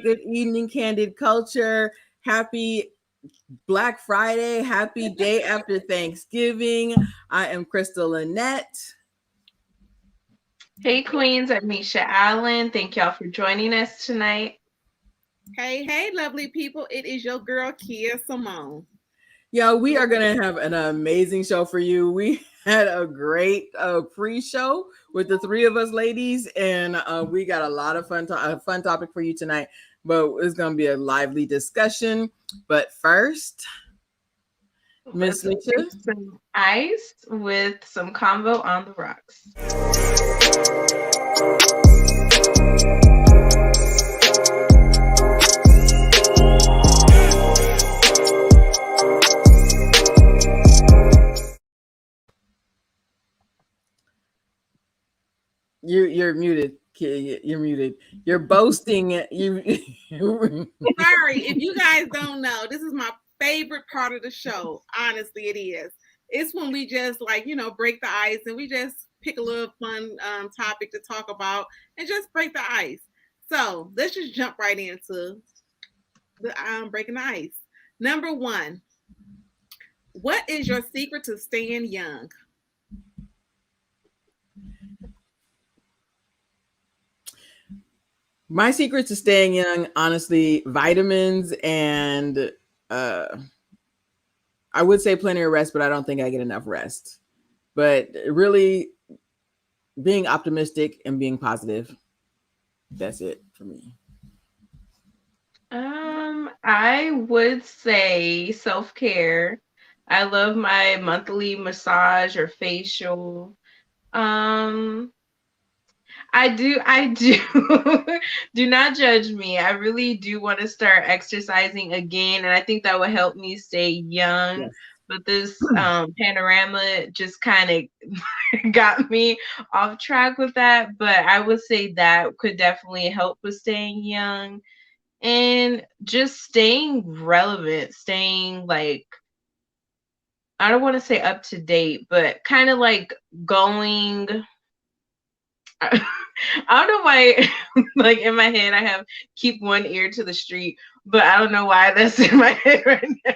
good evening, Candid Culture. Happy Black Friday. Happy day after Thanksgiving. I am Crystal Lynette. Hey Queens, I'm Misha Allen. Thank y'all for joining us tonight. Hey, lovely people. It is your girl, Kia Simone. Yo, we are going to have an amazing show for you. We had a great pre-show with the three of us ladies, and we got a lot of fun topic for you tonight, but it's going to be a lively discussion. But first, Miss Misha, some ice with some combo on the rocks. You're muted. You're muted. You're boasting. You. Sorry, if you guys don't know, this is my favorite part of the show. Honestly, it is. It's when we just break the ice and we just pick a little fun topic to talk about and just break the ice. So let's just jump right into the breaking the ice. Number one, what is your secret to staying young? My secret to staying young, honestly, vitamins and I would say plenty of rest, but I don't think I get enough rest. But really being optimistic and being positive. That's it for me. I would say self-care. I love my monthly massage or facial. I do. Do not judge me. I really do want to start exercising again, and I think that would help me stay young. Yes. But this panorama just kind of got me off track with that. But I would say that could definitely help with staying young and just staying relevant, staying like, I don't want to say up to date, but kind of like going. I don't know why, like in my head, I have keep one ear to the street, but I don't know why that's in my head right now.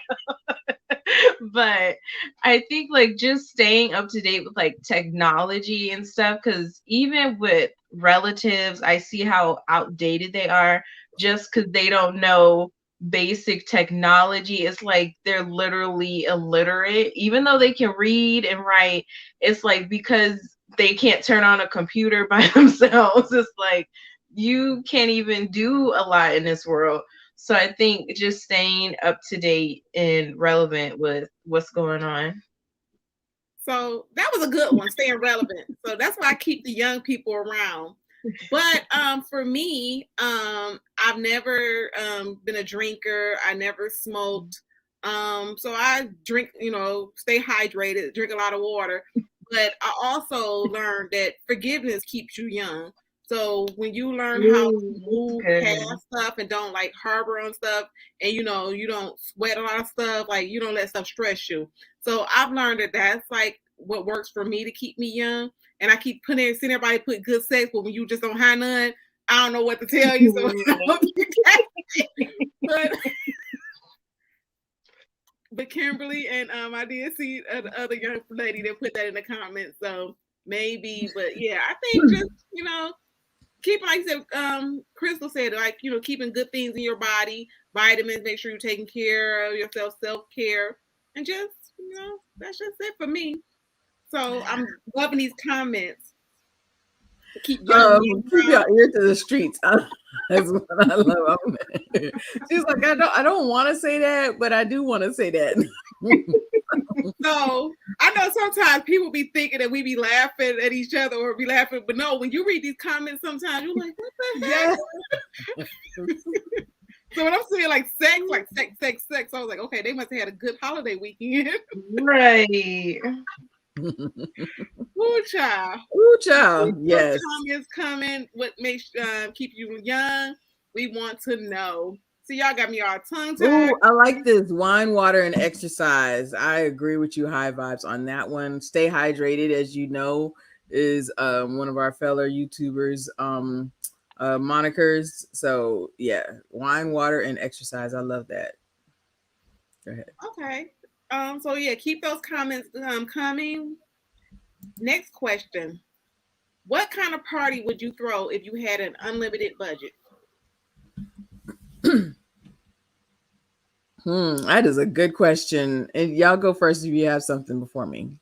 But I think like just staying up to date with like technology and stuff, because even with relatives, I see how outdated they are just because they don't know basic technology. It's like they're literally illiterate, even though they can read and write. It's like because they can't turn on a computer by themselves. It's like you can't even do a lot in this world. So I think just staying up to date and relevant with what's going on. So that was a good one, staying relevant. So that's why I keep the young people around. But for me, I've never been a drinker. I never smoked. So I drink, stay hydrated, drink a lot of water. But I also learned that forgiveness keeps you young. So when you learn how to move past stuff and don't like harbor on stuff, and you don't sweat a lot of stuff, like you don't let stuff stress you. So I've learned that that's like what works for me to keep me young. And I keep seeing everybody put good sex, but when you just don't have none, I don't know what to tell you. So but Kimberly and I did see the other young lady that put that in the comments. So maybe, but yeah, I think just keeping, like you said, Crystal said, like keeping good things in your body, vitamins, make sure you're taking care of yourself, self-care, and just that's just it for me. So I'm loving these comments. Keep your ear to the streets. That's what I love. She's like, I don't want to say that, but I do want to say that. So I know sometimes people be thinking that we be laughing at each other or be laughing, but no, when you read these comments, sometimes you're like, what the heck? Yes. So when I'm saying like sex, I was like, okay, they must have had a good holiday weekend. Right. Ooh, child. Ooh, child. Yes. Comments coming. What makes keep you young? We want to know. So y'all got me all tongue tied. Ooh, I like this. Wine, water, and exercise. I agree with you. High vibes on that one. Stay hydrated, as you know, is one of our fellow YouTubers monikers. So yeah, wine, water, and exercise. I love that. Go ahead. Okay. So yeah, keep those comments coming. Next question. What kind of party would you throw if you had an unlimited budget? That is a good question. And y'all go first if you have something before me.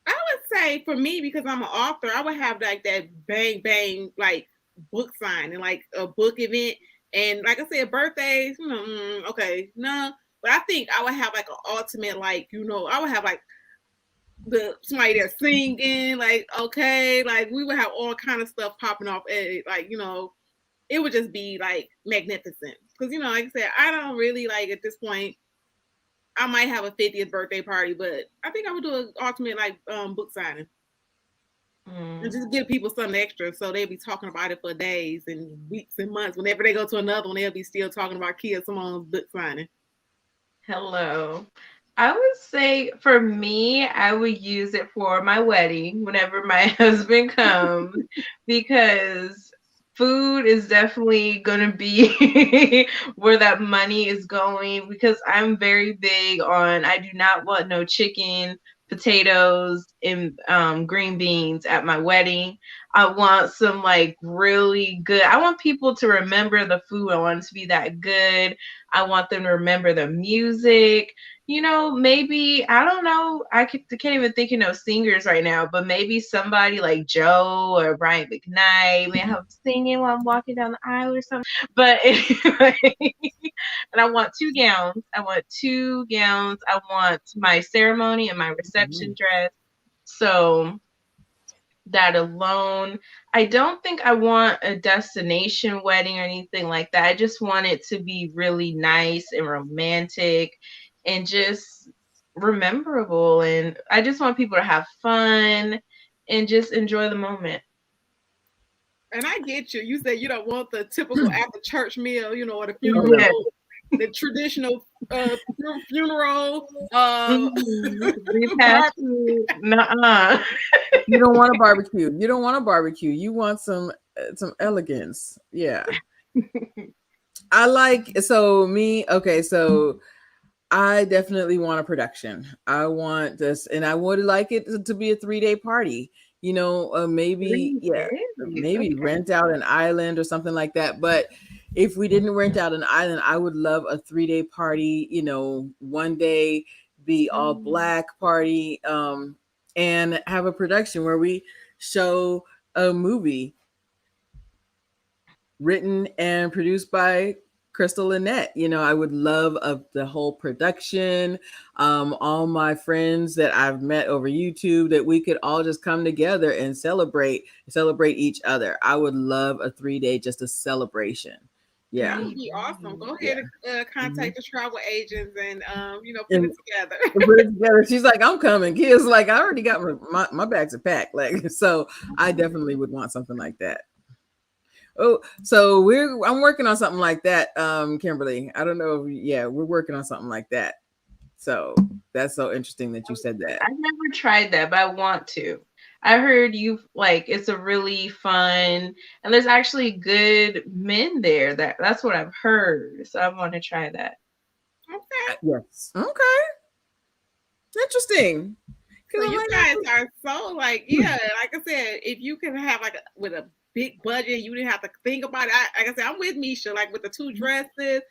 I would say for me, because I'm an author, I would have like that bang bang like book sign and like a book event. And like I said, birthdays, okay, no. But I think I would have like an ultimate, like, I would have like somebody that's singing, like, okay, like we would have all kind of stuff popping off, like, it would just be like magnificent. Because, like I said, I don't really like at this point, I might have a 50th birthday party, but I think I would do an ultimate like book signing. And just give people something extra so they'll be talking about it for days and weeks and months. Whenever they go to another one, they'll be still talking about Kia Simone's book signing. Hello. I would say for me, I would use it for my wedding whenever my husband comes because food is definitely going to be where that money is going because I'm very big on, I do not want no chicken, potatoes, and green beans at my wedding. I want some like really good, I want people to remember the food. I want it to be that good. I want them to remember the music. Maybe, I don't know, I can't even think of no singers right now, but maybe somebody like Joe or Brian McKnight may have singing while I'm walking down the aisle or something. But anyway, and I want 2 gowns. I want my ceremony and my reception dress. So that alone, I don't think I want a destination wedding or anything like that. I just want it to be really nice and romantic and just rememberable. And I just want people to have fun and just enjoy the moment. And I get you. You said you don't want the typical after church meal, or the funeral, the traditional funeral. Nuh-uh. You don't want a barbecue. You don't want a barbecue. You want some elegance. Yeah. So I definitely want a production. I want this, and I would like it to be a 3-day party. Maybe rent out an island or something like that. But if we didn't rent out an island, I would love a 3-day party. One day be all black party, and have a production where we show a movie written and produced by Crystal Lynette. I would love the whole production, all my friends that I've met over YouTube, that we could all just come together and celebrate each other. I would love a 3-day, just a celebration. Yeah, that would be awesome. Go ahead and contact the travel agents and put it together. She's like, I'm coming. Kids like, I already got my bags are packed. Like, so I definitely would want something like that. Oh, so I'm working on something like that, Kimberly. I don't know. We're working on something like that. So that's so interesting that you said that. I've never tried that, but I want to. I heard it's a really fun, and there's actually good men there. That's what I've heard. So I want to try that. Okay. Yes. Okay. Interesting. So you guys are so like I said, if you can have with a big budget, you didn't have to think about it. Like I said, I'm with Misha, like with the 2 dresses,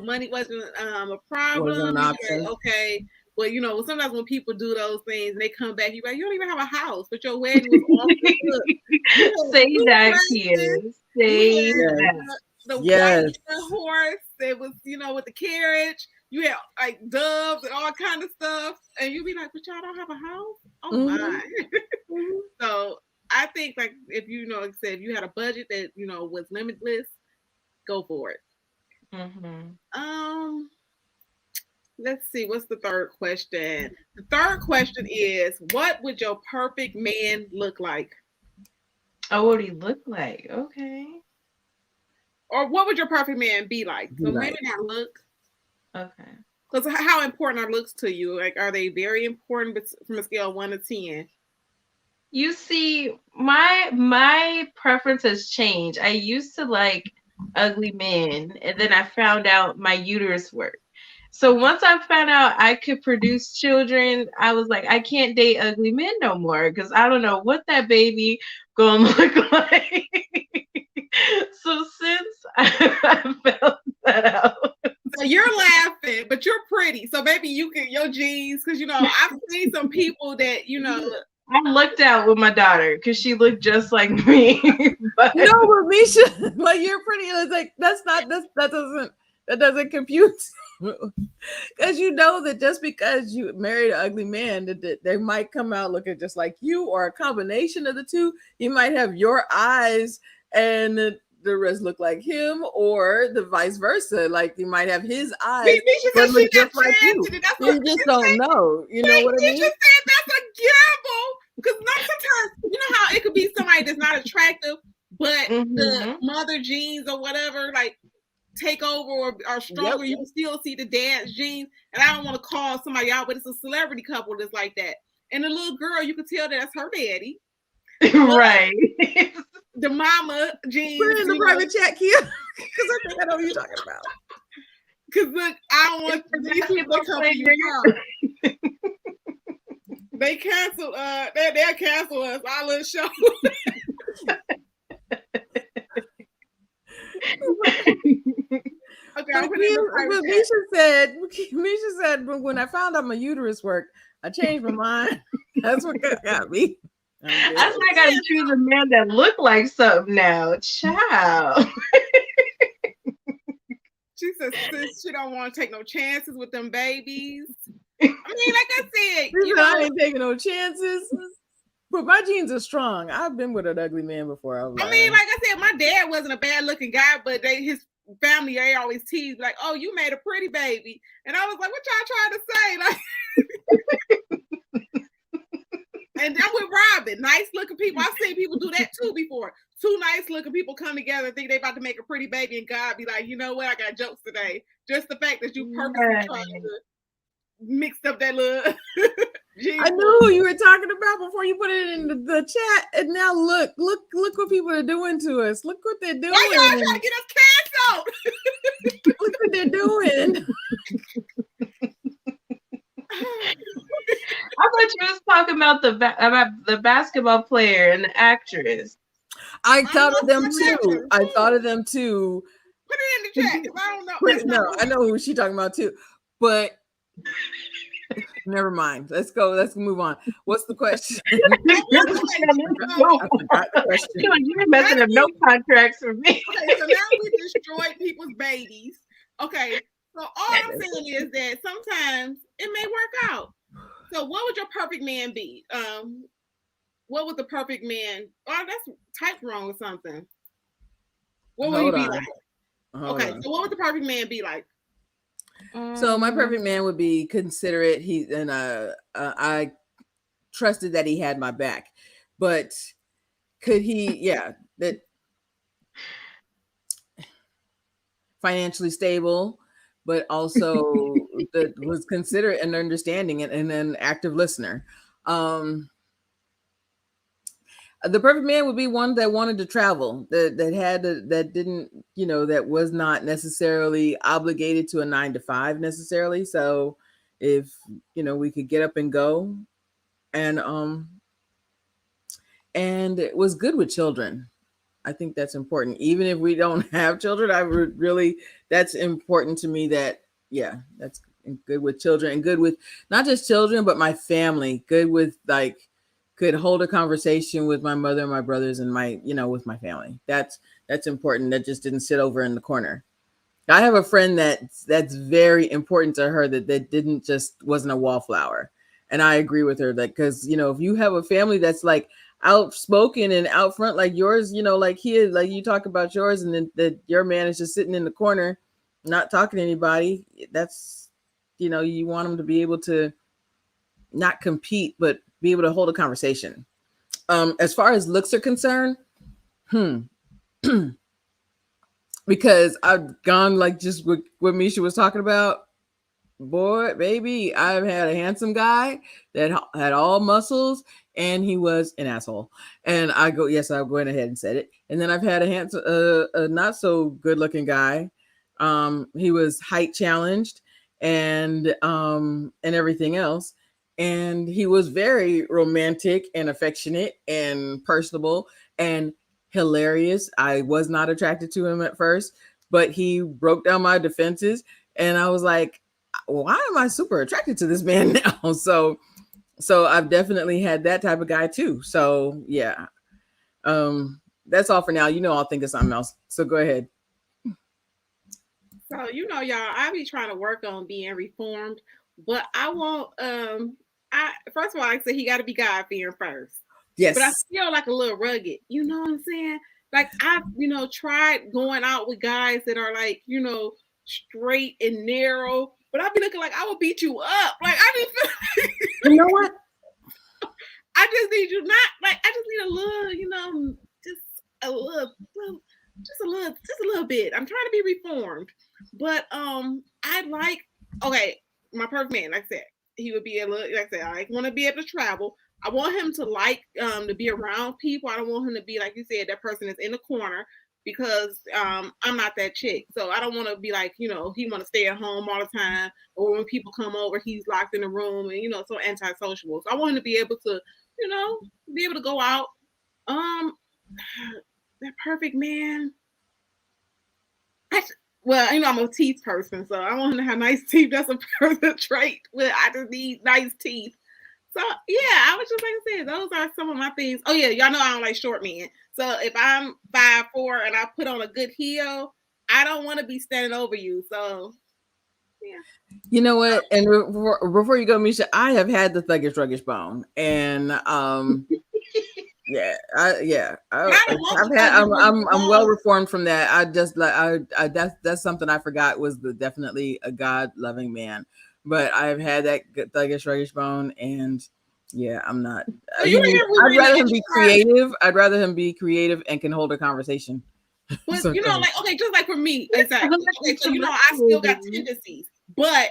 money wasn't a problem. Okay. But sometimes when people do those things and they come back, you're like, you don't even have a house, but your wedding was awesome. Say that, kids. Say that. The white horse, it was, with the carriage. You had like doves and all kind of stuff, and you'd be like, "But y'all don't have a house." Oh my! So I think like if if you had a budget that was limitless, go for it. Let's see. What's the third question? The third question is, what would your perfect man look like? Oh, what would he look like? Okay. Or what would your perfect man be like? So maybe not look. Okay. Because how important are looks to you? Like, are they very important from a scale of 1 to 10? You see, my preference has changed. I used to like ugly men, and then I found out my uterus worked. So once I found out I could produce children, I was like, I can't date ugly men no more because I don't know what that baby gonna look like. So since I found that out, So you're laughing, but you're pretty. So maybe you can your genes, because I've seen some people that I looked out with my daughter because she looked just like me. But No, but Misha, like you're pretty. It's like that doesn't compute. Because that just because you married an ugly man, that they might come out looking just like you, or a combination of the two. You might have your eyes and the rest look like him, or the vice versa. Like you might have his eyes but look just like you. You just don't know. You know what I mean? You just said that's a gamble. Because sometimes, you know how it could be somebody that's not attractive, but the mother genes or whatever, like take over or are stronger. Yep. You can still see the dad's genes. And I don't want to call somebody out, but it's a celebrity couple that's like that. And the little girl, you can tell that's her daddy. Right. The mama genes. Put it in the private chat, Kia. Because I think I know what you're talking about. Because look, I don't want these people to come for you. They canceled. They'll cancel us. Our little show. Okay, but Misha said, when I found out my uterus worked, I changed my mind. That's what got me. That's why I gotta choose a man that look like something now. Child. She says she don't want to take no chances with them babies. I mean, like I said, I ain't taking no chances. But my genes are strong. I've been with an ugly man before. I mean, like I said, my dad wasn't a bad looking guy, but his family, they always teased like, "Oh, you made a pretty baby," and I was like, "What y'all trying to say?" Like, and I'm with Robin, nice looking people. I've seen people do that too before. Two nice looking people come together and think they about to make a pretty baby, and God be like, "You know what? I got jokes today." Just the fact that you purposely trying to mix up that little. I knew who you were talking about before you put it in the chat, and now look what people are doing to us. Look what they're doing. Why y'all trying to get us canceled? Look what they're doing. I thought you was talking about the basketball player and the actress. I thought of them too. I thought of them too. Put it in the chat because I don't know. No, I know who she's talking about too, but. Never mind. Let's go. Let's move on. What's the question? I forgot the question. You're messing up no contracts for me. Okay, so now we destroyed people's babies. Okay, so all I'm saying is that sometimes it may work out. So what would your perfect man be? What would the perfect man? Oh, that's typed wrong or something. What would he be like? Okay, so what would the perfect man be like? So my perfect man would be considerate. I trusted that he had my back, but could he? Yeah, that financially stable, but also that was considerate and understanding and an active listener. The perfect man would be one that wanted to travel, that didn't, that was not necessarily obligated to a 9-to-5 necessarily. So if, we could get up and go, and it was good with children. I think that's important. Even if we don't have children, that's important to me that, that's good with children and good with not just children, but my family, good with could hold a conversation with my mother and my brothers and my, with my family. That's important. That just didn't sit over in the corner. I have a friend that's very important to her that wasn't a wallflower. And I agree with her that, because, if you have a family that's like outspoken and out front, like yours, like you talk about yours, and then that your man is just sitting in the corner, not talking to anybody. That's, you want them to be able to not compete, but be able to hold a conversation. As far as looks are concerned, because I've gone like just what Misha was talking about. boy, baby, I've had a handsome guy that had all muscles, and he was an asshole. And I go, yes, I went ahead and said it. And then I've had a handsome, a not so good looking guy. He was height challenged and everything else. And he was very romantic and affectionate and personable and hilarious. I was not attracted to him at first, but he broke down my defenses, and I was like, why am I super attracted to this man now? So I've definitely had that type of guy too. So yeah. That's all for now. I'll think of something else. So go ahead. So y'all, I be trying to work on being reformed, but I won't I first of all, like I said, he gotta be God fearing first. Yes. But I feel like a little rugged. You know what I'm saying? Like I've, tried going out with guys that are like, straight and narrow, but I've been looking like I will beat you up. Like I just feel you know what? I just need you not like I just need a little, just a little bit. I'm trying to be reformed. But I'd like my perfect man, like I said, he would be like I said, I want to be able to travel. I want him to like to be around people. I don't want him to be, like you said, that person that's in the corner, because I'm not that chick. So I don't want to be like, he want to stay at home all the time, or when people come over, he's locked in the room and so antisocial. So I want him to be able to, be able to go out. That perfect man. I'm a teeth person, so I want him to have nice teeth. That's a perfect trait. But I just need nice teeth. So yeah, I was just like I said, those are some of my things. Oh yeah, y'all know I don't like short men. So if I'm 5'4" and I put on a good heel, I don't want to be standing over you. So yeah. You know what? And before you go, Misha, I have had the thuggish ruggish bone, and I'm well reformed from that. I just like that's something I forgot was definitely a God loving man. But I've had that thuggish ruggish bone, and yeah, I'm not. I'd rather him be creative. I'd rather him be creative and can hold a conversation. But just like for me, exactly. Okay, so I still got tendencies, but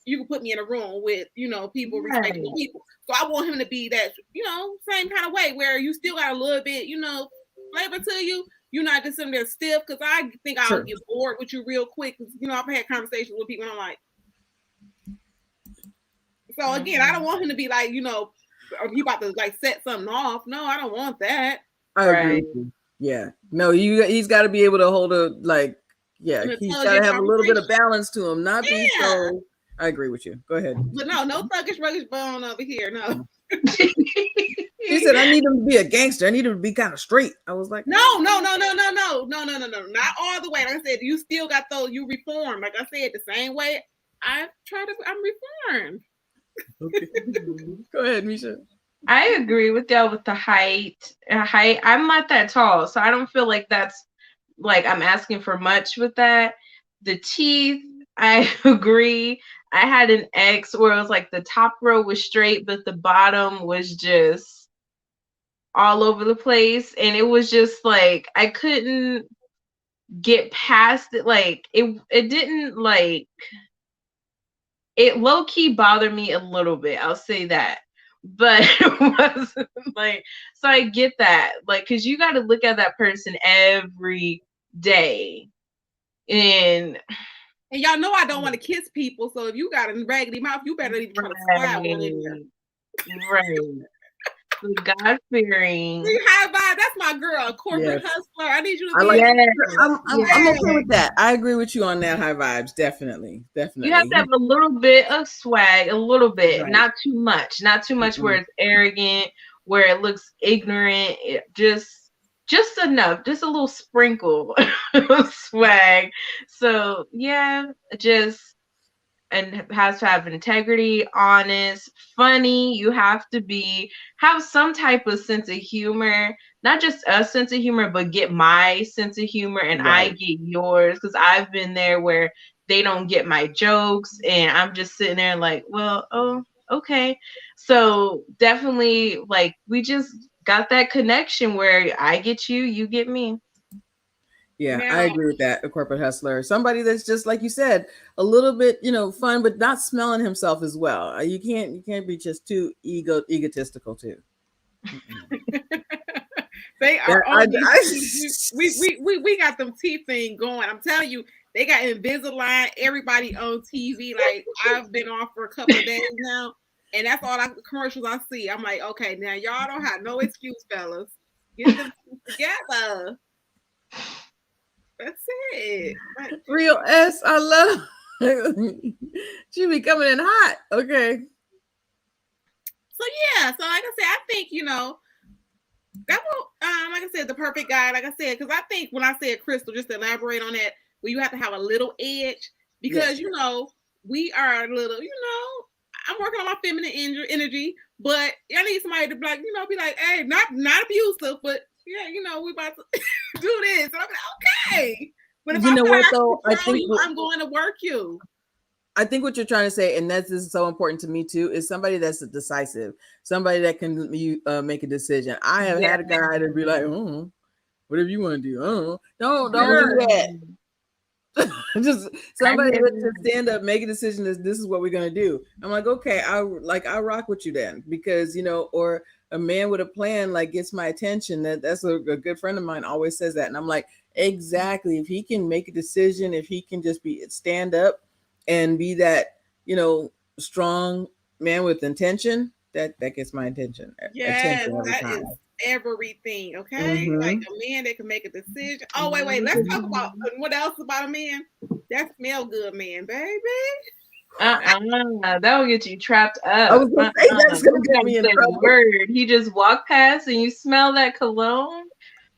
you can put me in a room with people, respectable people. So I want him to be that same kind of way where you still got a little bit flavor to you. You're not just sitting there stiff, because I think I'll get bored with you real quick. I've had conversations with people and I'm like. So again, I don't want him to be like, he about to like set something off. No, I don't want that. I agree. Yeah. No, he's got to be able to hold he's got to have a little bit of balance to him, not be so. I agree with you. Go ahead. But no thuggish ruggish bone over here. No. He said, I need him to be a gangster. I need him to be kind of straight. I was like, no. Not all the way. Like I said, you still got those, you reformed. Like I said, the same way I'm reformed. Okay. Go ahead, Misha. I agree with y'all with the height. I'm not that tall, so I don't feel like that's like I'm asking for much with that. The teeth, I agree. I had an ex where it was like the top row was straight, but the bottom was just all over the place, and it was just like I couldn't get past it. Like it didn't like. It low-key bothered me a little bit. I'll say that. But it wasn't like, so I get that. Like, because you got to look at that person every day. And y'all know I don't want to kiss people. So if you got a raggedy mouth, you better need to try to slide one in there. Right. God-fearing. High vibe. That's my girl, a corporate hustler. I need you to be. I'm okay with that. I agree with you on that. High vibes, definitely. You have to have a little bit of swag, a little bit, not too much, where it's arrogant, where it looks ignorant. Just enough, just a little sprinkle of swag. So yeah, and has to have integrity, honest, funny. You have to have some type of sense of humor, not just a sense of humor, but get my sense of humor and I get yours. Because I've been there where they don't get my jokes and I'm just sitting there like, well, oh, okay. So definitely, like, we just got that connection where I get you, you get me. Yeah, Now, I agree with that. A corporate hustler, somebody that's just like you said, a little bit, fun, but not smelling himself as well. You can't be just too egotistical too. they That are I, on these. I We got them T thing going. I'm telling you, they got Invisalign. Everybody on TV. Like I've been off for a couple of days now, and that's all the commercials I see. I'm like, okay, now y'all don't have no excuse, fellas. Get them together. That's it. Like, real S. I love. She be coming in hot. Okay. so yeah. So like I said, I think that will, like I said, the perfect guy. Like I said, because I think when I said Crystal, just to elaborate on that, well, you have to have a little edge because we are a little. I'm working on my feminine energy, but I need somebody to be like, hey, not abusive, but yeah, we about to do this, and I'm like, okay. But if You I know feel what like though? I control think you, I'm going to work you. I think what you're trying to say, and this is so important to me too, is somebody that's decisive, somebody that can make a decision. I have had a guy to be like, oh, whatever you want to do. Oh, don't do that. Just somebody that can stand up, make a decision. This is what we're gonna do. I'm like, okay, I'll rock with you then, because or a man with a plan like gets my attention. That's a good friend of mine always says that, and I'm like, exactly. If he can make a decision, if he can just stand up and be that strong man with intention, that gets my attention. Yes, that is everything. Okay, like a man that can make a decision. Oh wait, let's talk about what else about a man that smell good, man, baby. That will get you trapped up. I was gonna say that's gonna get me in trouble. Word. He just walked past and you smell that cologne.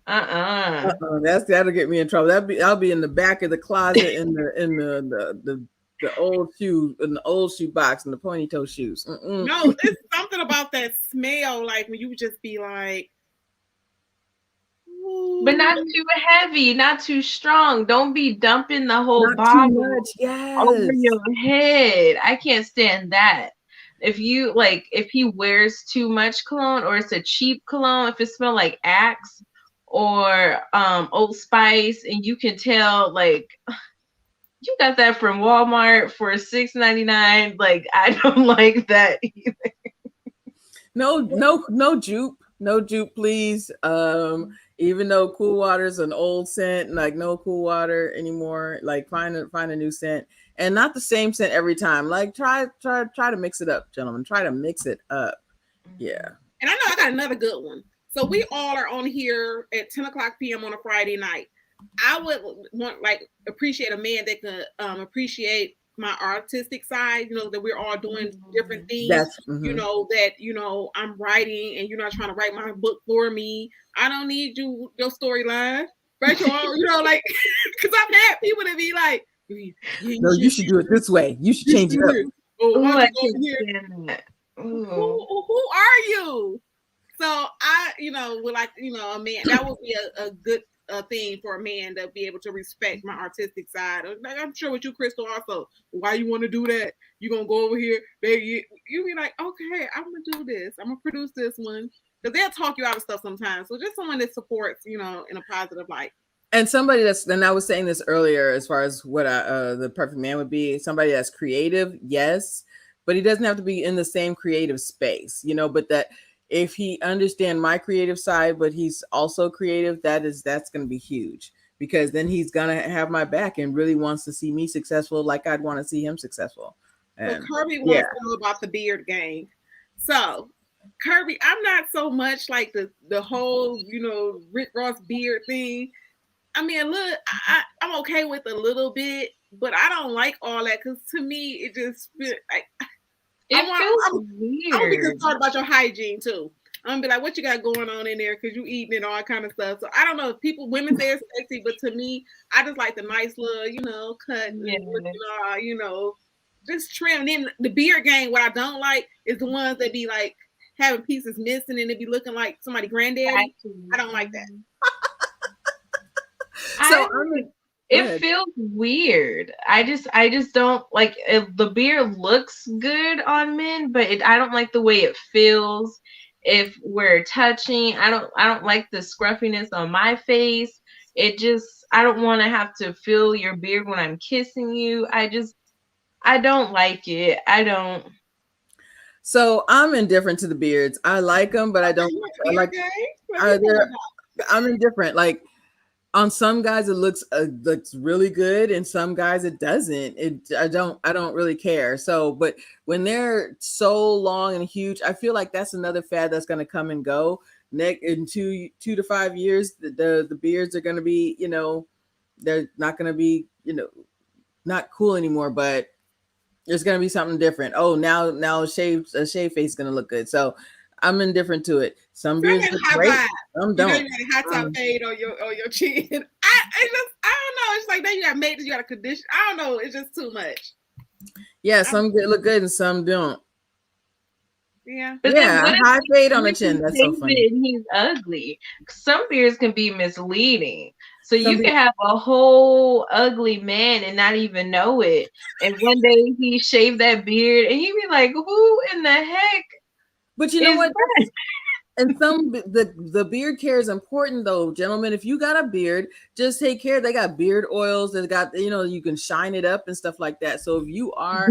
That'll get me in trouble. I'll be in the back of the closet in the old shoe in the old shoe box and the pointy toe shoes. No, there's something about that smell, like when you just be like, ooh. But not too heavy, not too strong. Don't be dumping the whole bottle over your head. I can't stand that. If he wears too much cologne, or it's a cheap cologne, if it smells like Axe or Old Spice, and you can tell like you got that from Walmart for $6.99. Like, I don't like that either. No jupe, please. Even though Cool Water's an old scent, like no Cool Water anymore. Like find a new scent, and not the same scent every time. Like try to mix it up, gentlemen. Try to mix it up. Yeah. And I know I got another good one. So we all are on here at 10:00 p.m. on a Friday night. I would appreciate a man that can appreciate my artistic side, that we're all doing different things. That I'm writing and you're not trying to write my book for me. I don't need your storyline. Right? Because I've had people that be like, no, you should do it this way. You should change it up. Who are you? So I, would like, a man that would be a good thing for a man to be able to respect my artistic side. Like, I'm sure with you, Crystal, also. Why you want to do that? You gonna go over here, baby? You be like, okay, I'm gonna do this. I'm gonna produce this one, because they'll talk you out of stuff sometimes. So just someone that supports, in a positive light. And somebody and I was saying this earlier, as far as what the perfect man would be, somebody that's creative, yes, but he doesn't have to be in the same creative space, but that if he understand my creative side, but he's also creative, that's going to be huge, because then he's going to have my back and really wants to see me successful, like I'd want to see him successful. And, so Kirby wants to know about the beard gang. So Kirby, I'm not so much like the whole, Rick Ross beard thing. I mean, look, I'm okay with a little bit, but I don't like all that, because to me, it just feels like feels weird. I'm gonna be concerned about your hygiene too. I'm gonna be like, what you got going on in there? Because you eating and all that kind of stuff. So I don't know if women say it's sexy, but to me, I just like the nice little, cut, just trim. And then the beard gang, what I don't like is the ones that be like having pieces missing and it be looking like somebody granddaddy. I don't like that. It feels weird. I just don't like it. The beard looks good on men, but I don't like the way it feels. If we're touching, I don't like the scruffiness on my face. I don't want to have to feel your beard when I'm kissing you. I don't like it. I don't. So I'm indifferent to the beards. I like them, but I don't. I like. I'm indifferent. Like on some guys, it looks really good, and some guys it doesn't. I don't really care. So, but when they're so long and huge, I feel like that's another fad that's going to come and go. In 2 to 5 years, the beards are going to be, they're not going to be, not cool anymore. But there's going to be something different. Oh, now a shaved face is going to look good. So I'm indifferent to it. Some beards look great. Some don't. You got a hot top fade on your chin. I don't know. It's like now you got maintenance, you got a condition. I don't know. It's just too much. Yeah, some look good and some don't. Yeah. But high fade on the chin. That's so funny. He's ugly. Some beards can be misleading. So you can have a whole ugly man and not even know it. And one day he shaved that beard and he'd be like, who in the heck? But you know what? And the beard care is important though, gentlemen. If you got a beard, just take care. They got beard oils. They got, you can shine it up and stuff like that. So if you got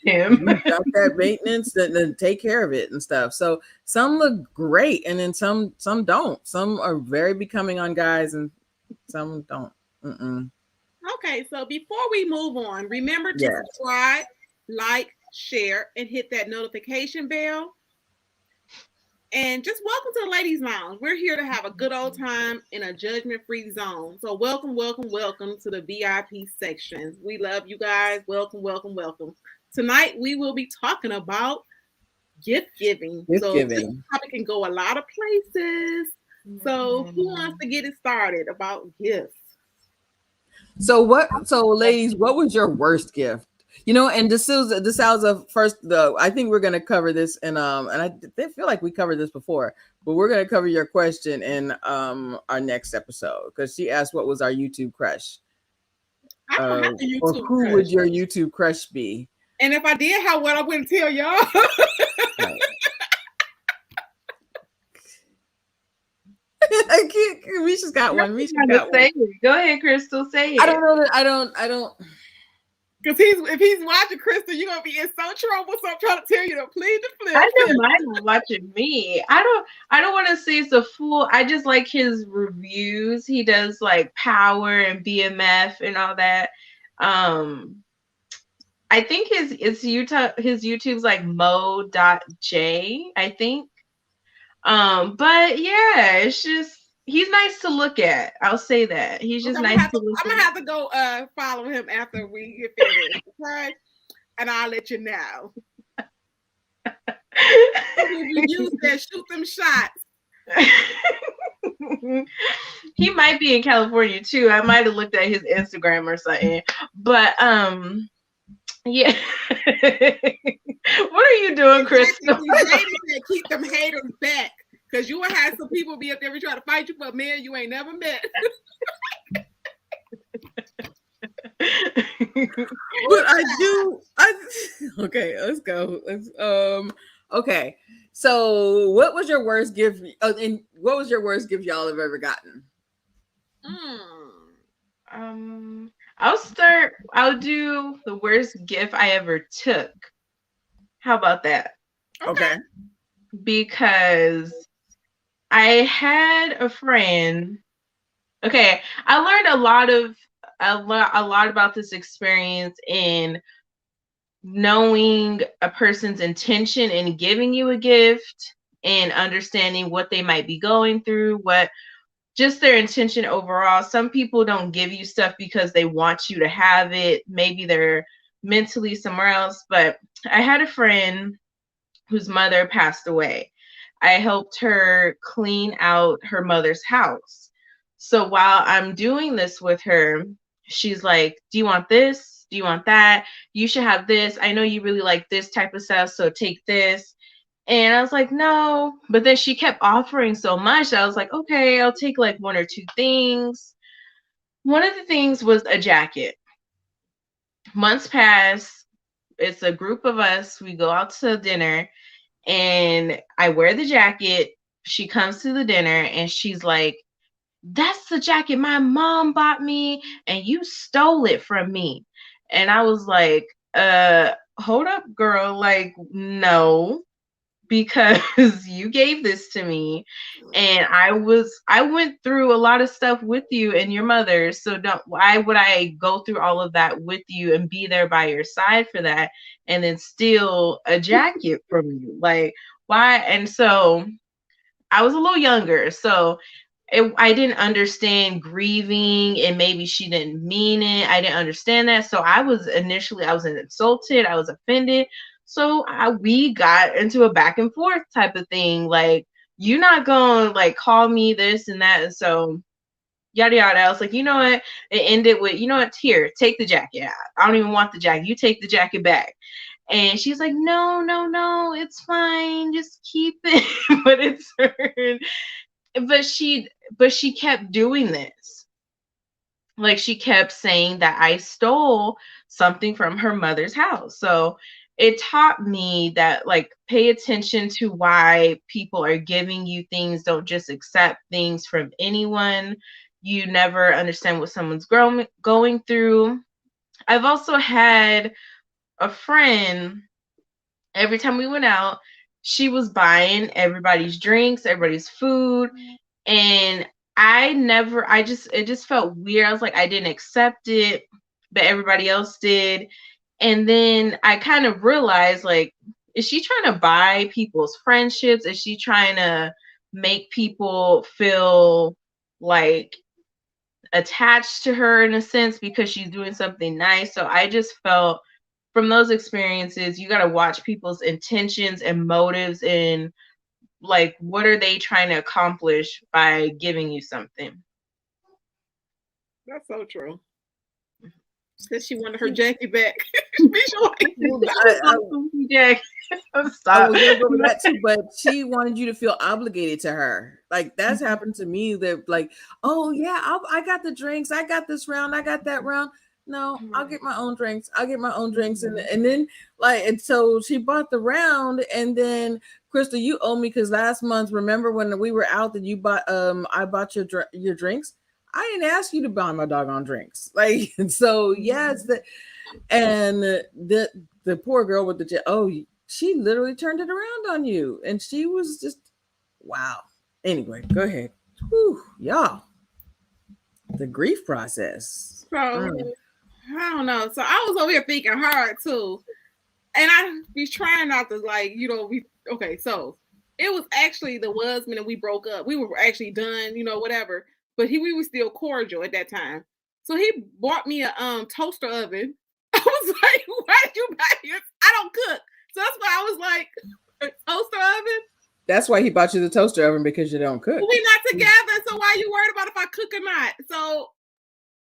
that maintenance, then take care of it and stuff. So some look great, and then some don't. Some are very becoming on guys, and some don't. Okay, so before we move on, remember to subscribe, like, share, and hit that notification bell. And just welcome to the Ladies Lounge. We're here to have a good old time in a judgment-free zone. So welcome to the VIP section. We love you guys. Welcome. Tonight we will be talking about gift giving. This topic can go a lot of places. So who wants to get it started about gifts? So ladies, what was your worst gift? And this is a first though. I think we're gonna cover this and I feel like we covered this before, but we're gonna cover your question in our next episode because she asked what was our YouTube crush. I don't have a YouTube or who crush. Would your YouTube crush be? And if I did have one, I wouldn't tell y'all. Right. I can't. Misha's got one. Misha's got one. Go ahead, Crystal. Say it. I don't know that. I don't. Because if he's watching Crystal, you're gonna be in so trouble. So I'm trying to tell you to plead the flip. I don't mind watching me. I don't want to say it's a fool. I just like his reviews. He does like Power and BMF and all that. I think his YouTube's like mo.j, I think. But yeah, it's just he's nice to look at. I'll say that. He's just nice to look at. I'm gonna have to go follow him after we get finished, okay? And I'll let you know. You use that, shoot them shots. He might be in California too. I might have looked at his Instagram or something. But yeah. What are you doing, Crystal? Keep them haters back. Because you will have some people be up there trying to fight you for a man you ain't never met. But okay, let's go. Okay. So what was your worst gift? And what was your worst gift y'all have ever gotten? I'll do the worst gift I ever took. How about that? Okay. Because I had a friend. Okay, I learned a lot about this experience in knowing a person's intention in giving you a gift and understanding what they might be going through, what just their intention overall. Some people don't give you stuff because they want you to have it. Maybe they're mentally somewhere else. But I had a friend whose mother passed away. I helped her clean out her mother's house. So while I'm doing this with her, she's like, do you want this? Do you want that? You should have this. I know you really like this type of stuff, so take this. And I was like, no. But then she kept offering so much. I was like, okay, I'll take like one or two things. One of the things was a jacket. Months pass. It's a group of us. We go out to dinner and I wear the jacket. She comes to the dinner and she's like, that's the jacket my mom bought me and you stole it from me. And I was like, hold up, girl. Like, no, because you gave this to me and I went through a lot of stuff with you and your mother. So why would I go through all of that with you and be there by your side for that and then steal a jacket from you? Like, why? And so I was a little younger. So I didn't understand grieving and maybe she didn't mean it. I didn't understand that. So I was insulted. I was offended. So we got into a back and forth type of thing. Like, you're not going to like call me this and that. And so yada, yada. I was like, you know what? It ended with, you know what? Here, take the jacket out. I don't even want the jacket. You take the jacket back. And she's like, no, no, no, it's fine. Just keep it. But it's her. But she kept doing this. Like, she kept saying that I stole something from her mother's house. So it taught me that, like, pay attention to why people are giving you things. Don't just accept things from anyone. You never understand what someone's going through. I've also had a friend, every time we went out, she was buying everybody's drinks, everybody's food. And it just felt weird. I was like, I didn't accept it, but everybody else did. And then I kind of realized, like, is she trying to buy people's friendships? Is she trying to make people feel like attached to her in a sense because she's doing something nice? So I just felt from those experiences, you got to watch people's intentions and motives and like, what are they trying to accomplish by giving you something? That's so true. Because she wanted her jacket back. I was gonna go with that too, but she wanted you to feel obligated to her. Like, that's happened to me. That like, oh yeah, I got the drinks. I got this round. I got that round. No, I'll get my own drinks. And then like, and so she bought the round, and then Crystal, you owe me because last month, remember when we were out that you bought I bought your drinks. I didn't ask you to buy my doggone drinks. Like, so yes, and the poor girl with she literally turned it around on you, and she was just wow. Anyway, go ahead. Whew, y'all. The grief process. So I don't know. So I was over here thinking hard too. And I be trying not to, like, okay, so it was actually the husband and we broke up. We were actually done, whatever. But we were still cordial at that time. So he bought me a toaster oven. I was like, why did you buy this? I don't cook. So that's why I was like, a toaster oven? That's why he bought you the toaster oven, because you don't cook. We're not together, so why are you worried about if I cook or not? So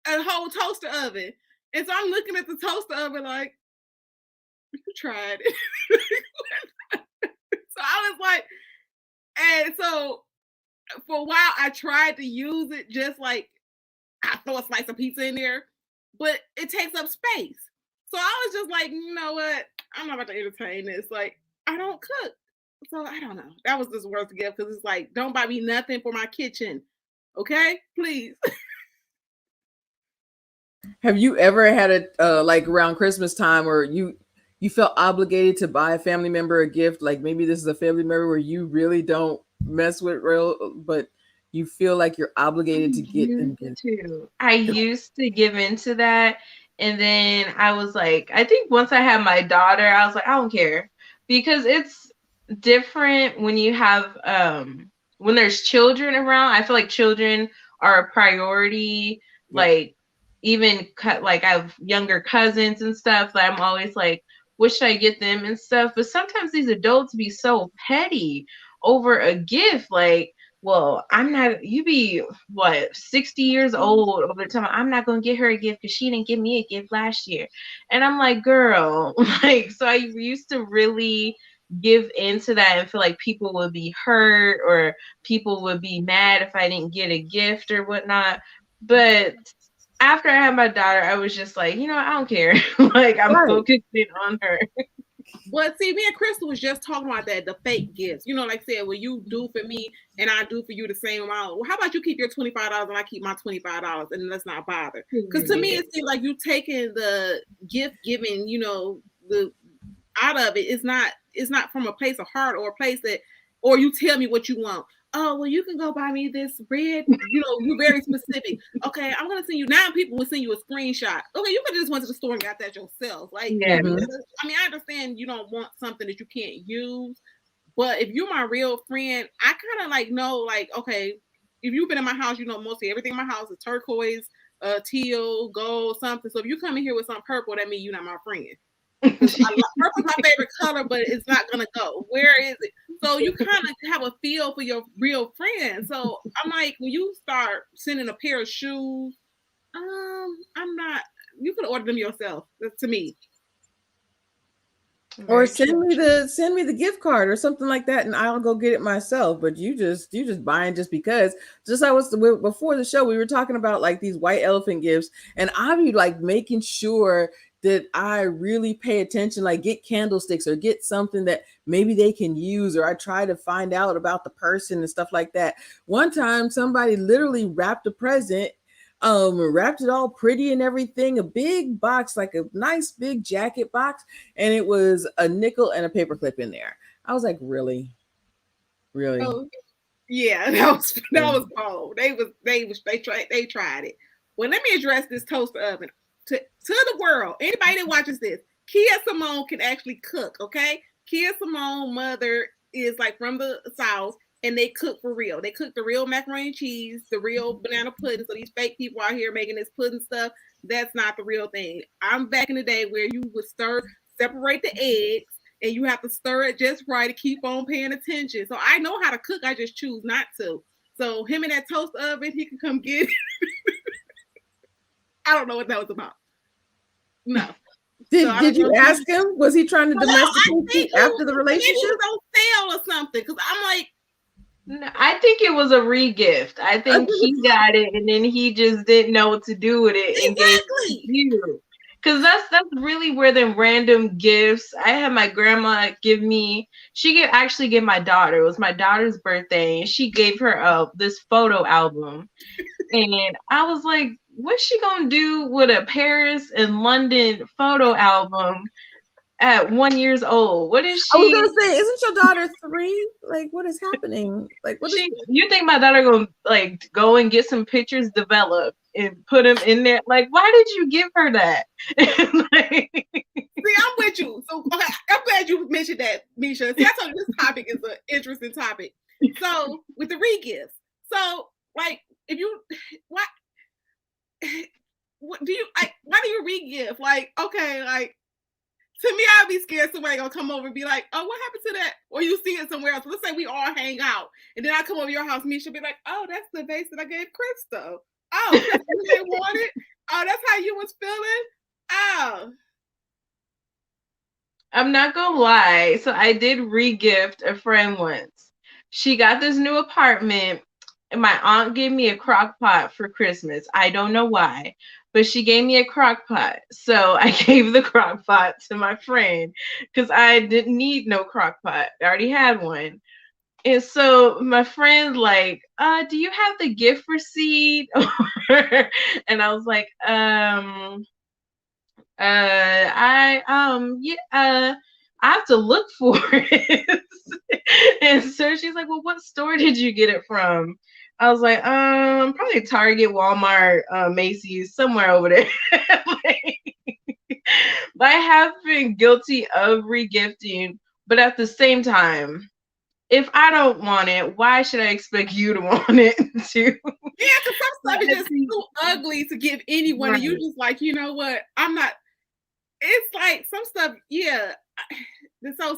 a whole toaster oven. And so I'm looking at the toaster oven like, you tried it. So I was like, and so for a while I tried to use it, just like I throw a slice of pizza in there, but it takes up space. So I was just like, you know what? I'm not about to entertain this. Like, I don't cook. So I don't know. That was just worth the gift, because it's like, don't buy me nothing for my kitchen. Okay? Please. Have you ever had a like around Christmas time where you felt obligated to buy a family member a gift? Like, maybe this is a family member where you really don't mess with but you feel like you're obligated to get them gifts. I used to give into that. And then I was like, I think once I had my daughter, I was like, I don't care, because it's different when you have when there's children around. I feel like children are a priority. Yeah. Like, even like I have younger cousins and stuff that I'm always like, what should I get them and stuff? But sometimes these adults be so petty over a gift. Like, well, you be 60 years old over the time. I'm not going to get her a gift because she didn't give me a gift last year. And I'm like, girl, like, so I used to really give into that and feel like people would be hurt or people would be mad if I didn't get a gift or whatnot. But after I had my daughter, I was just like, I don't care. Like, I'm focusing on her. But see, me and Crystal was just talking about that, the fake gifts. You know, like I said, well, you do for me and I do for you the same amount. Well, how about you keep your $25 and I keep my $25 and let's not bother? Because to me, it seems like you taking the gift giving, you know, the out of it. It's not from a place of heart or a place that, or you tell me what you want. Oh, well, you can go buy me this red, you know, you're very specific. Okay, I'm going to send you, now people will send you a screenshot. Okay, you could just went to the store and got that yourself. Like, Yeah. I mean, I understand you don't want something that you can't use, but if you're my real friend, I kind of like know, like, okay, if you've been in my house, you know, mostly everything in my house is turquoise, teal, gold, something. So if you come in here with some purple, that means you're not my friend. Purple's my favorite color, but it's not gonna go. Where is it? So you kind of have a feel for your real friend. So I'm like, when you start sending a pair of shoes, I'm not. You could order them yourself. That's to me. Or send me the gift card or something like that, and I'll go get it myself. But you just buying just because. Just I was before the show, we were talking about like these white elephant gifts, and I'll be like making sure that I really pay attention, like get candlesticks or get something that maybe they can use, or I try to find out about the person and stuff like that. One time somebody literally wrapped a present, wrapped it all pretty and everything, a big box, like a nice big jacket box, and it was a nickel and a paperclip in there. I was like, really? Oh, yeah, that was bold. They tried it. Well, let me address this toaster oven. To the world, anybody that watches this, Kia Simone can actually cook, okay? Kia Simone mother is like from the South, and they cook for real. They cook the real macaroni and cheese, the real banana pudding. So these fake people out here making this pudding stuff, that's not the real thing. I'm back in the day where you would separate the eggs, and you have to stir it just right to keep on paying attention. So I know how to cook, I just choose not to. So him and that toaster oven, he can come get it. I don't know what that was about. No. Did you ask him? Was he trying to domesticate after the relationship? Maybe he was on sale or something. Because I'm like, no, I think it was a re-gift. I think he got it and then he just didn't know what to do with it and gave it to you. Because that's really where the random gifts. I had my grandma give me. She actually gave my daughter. It was my daughter's birthday, and she gave her this photo album, and I was like, what's she gonna do with a Paris and London photo album at 1 year old? What is she? I was gonna say, isn't your daughter 3? Like, what is happening? Like, what you think my daughter gonna like go and get some pictures developed and put them in there? Like, why did you give her that? See, I'm with you. So I'm glad you mentioned that, Misha. See, I told you this topic is an interesting topic. So with the re-gifts, so like if you what do you like? Why do you re-gift? Like, okay, like to me, I'd be scared somebody gonna come over and be like, "Oh, what happened to that?" Or you see it somewhere else. Let's say we all hang out, and then I come over to your house. Misha be like, "Oh, that's the vase that I gave Crystal. Oh, you didn't want it. Oh, that's how you was feeling. Oh." I'm not gonna lie. So I did re-gift a friend once. She got this new apartment. And my aunt gave me a crock pot for Christmas. I don't know why, but she gave me a crock pot. So I gave the crock pot to my friend because I didn't need no crock pot. I already had one. And so my friend do you have the gift receipt? And I was like, I have to look for it. And so she's like, well, what store did you get it from? I was like, probably Target, Walmart, Macy's, somewhere over there. But I have been guilty of regifting, but at the same time, if I don't want it, why should I expect you to want it too? Yeah, because some stuff is just too ugly to give anyone. Right. And you just like, you know what? I'm not. It's like some stuff, yeah. So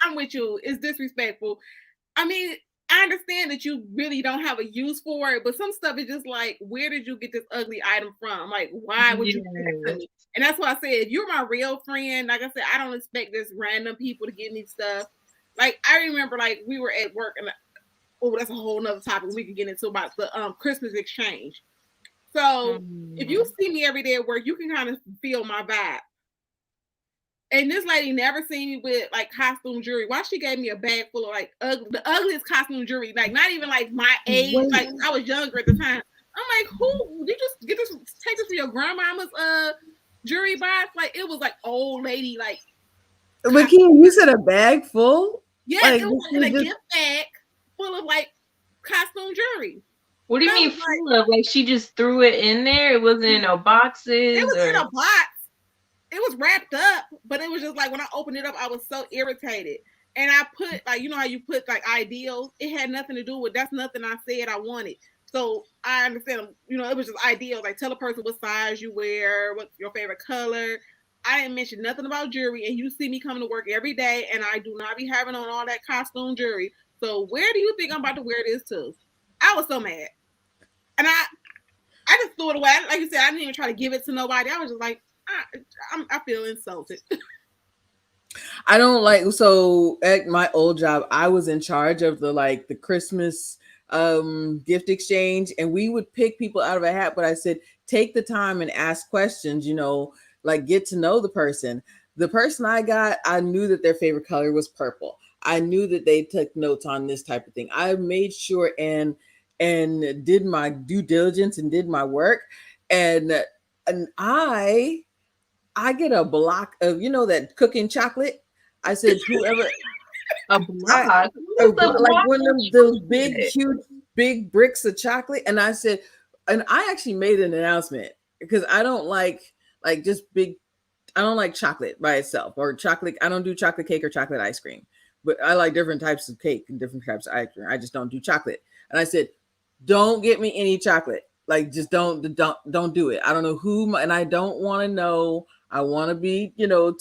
I'm with you. It's disrespectful. I mean, I understand that you really don't have a use for it, but some stuff is just like, where did you get this ugly item from? Like, why would you give it to me? And that's why I said, if you're my real friend, like I said, I don't expect this random people to give me stuff. Like, I remember, like, we were at work, and that's a whole nother topic we could get into about the Christmas exchange. So if you see me every day at work, you can kind of feel my vibe. And this lady never seen me with like costume jewelry. Why she gave me a bag full of like the ugliest costume jewelry, like not even like my age. Wait. Like I was younger at the time. I'm like, who you just get this? Take this for your grandmama's jewelry box? Like it was like old lady like. But Kim, you said a bag full? Yeah, like, it was in a gift bag full of like costume jewelry. What do you mean full of? Like she just threw it in there? It wasn't in no boxes? It was in a box. It was wrapped up, but it was just like when I opened it up, I was so irritated. And I put like, you know how you put like ideals? It had nothing to do with, that's nothing I said I wanted. So I understand, you know, it was just ideals. Like tell a person what size you wear, what's your favorite color. I didn't mention nothing about jewelry, and you see me coming to work every day, and I do not be having on all that costume jewelry. So where do you think I'm about to wear this to? I was so mad. And I just threw it away. Like you said, I didn't even try to give it to nobody. I was just like, I feel insulted. I don't like, so at my old job, I was in charge of the Christmas gift exchange, and we would pick people out of a hat, but I said, take the time and ask questions, you know, like get to know the person. The person I got, I knew that their favorite color was purple. I knew that they took notes on this type of thing. I made sure and did my due diligence and did my work. And I get a block of, you know, that cooking chocolate. I said, whoever a block, like one of those big, huge, big bricks of chocolate. And I said, and I actually made an announcement because I don't like just big. I don't like chocolate by itself or chocolate. I don't do chocolate cake or chocolate ice cream, but I like different types of cake and different types of ice cream. I just don't do chocolate. And I said, don't get me any chocolate. Like, just don't do it. I don't know who, and I don't want to know. I want to be, you know,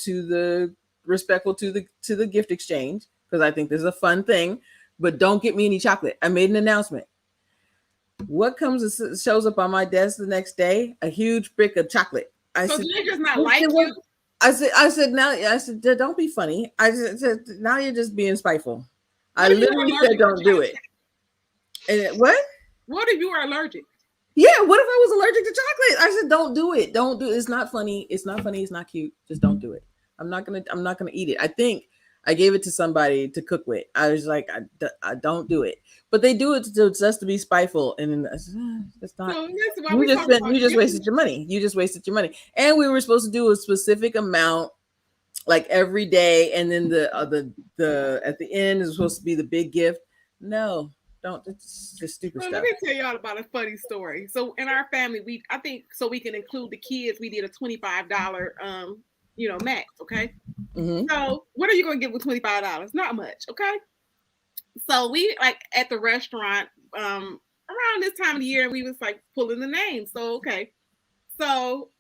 respectful to the gift exchange because I think this is a fun thing, but don't get me any chocolate. I made an announcement. What shows up on my desk the next day? A huge brick of chocolate. I said, you're just not like you? I said, don't be funny. I said, now you're just being spiteful. I literally said, don't do it. And what? What if you were allergic? Yeah, what if I was allergic to chocolate? I said, don't do it. Don't do it. It's not funny. It's not funny. It's not cute. Just don't do it. I'm not gonna eat it. I think I gave it to somebody to cook with. I was like, I don't do it. But they do it just to be spiteful. And it's not. So you just wasted your money. You just wasted your money. And we were supposed to do a specific amount, like every day. And then the at the end is supposed to be the big gift. No, don't. It's just stupid stuff. Let me tell y'all about a funny story. So in our family, I think so we can include the kids. We did a $25 max, okay? Mm-hmm. So what are you gonna get with $25? Not much, okay? So we like at the restaurant around this time of the year, and we was like pulling the names. So okay, so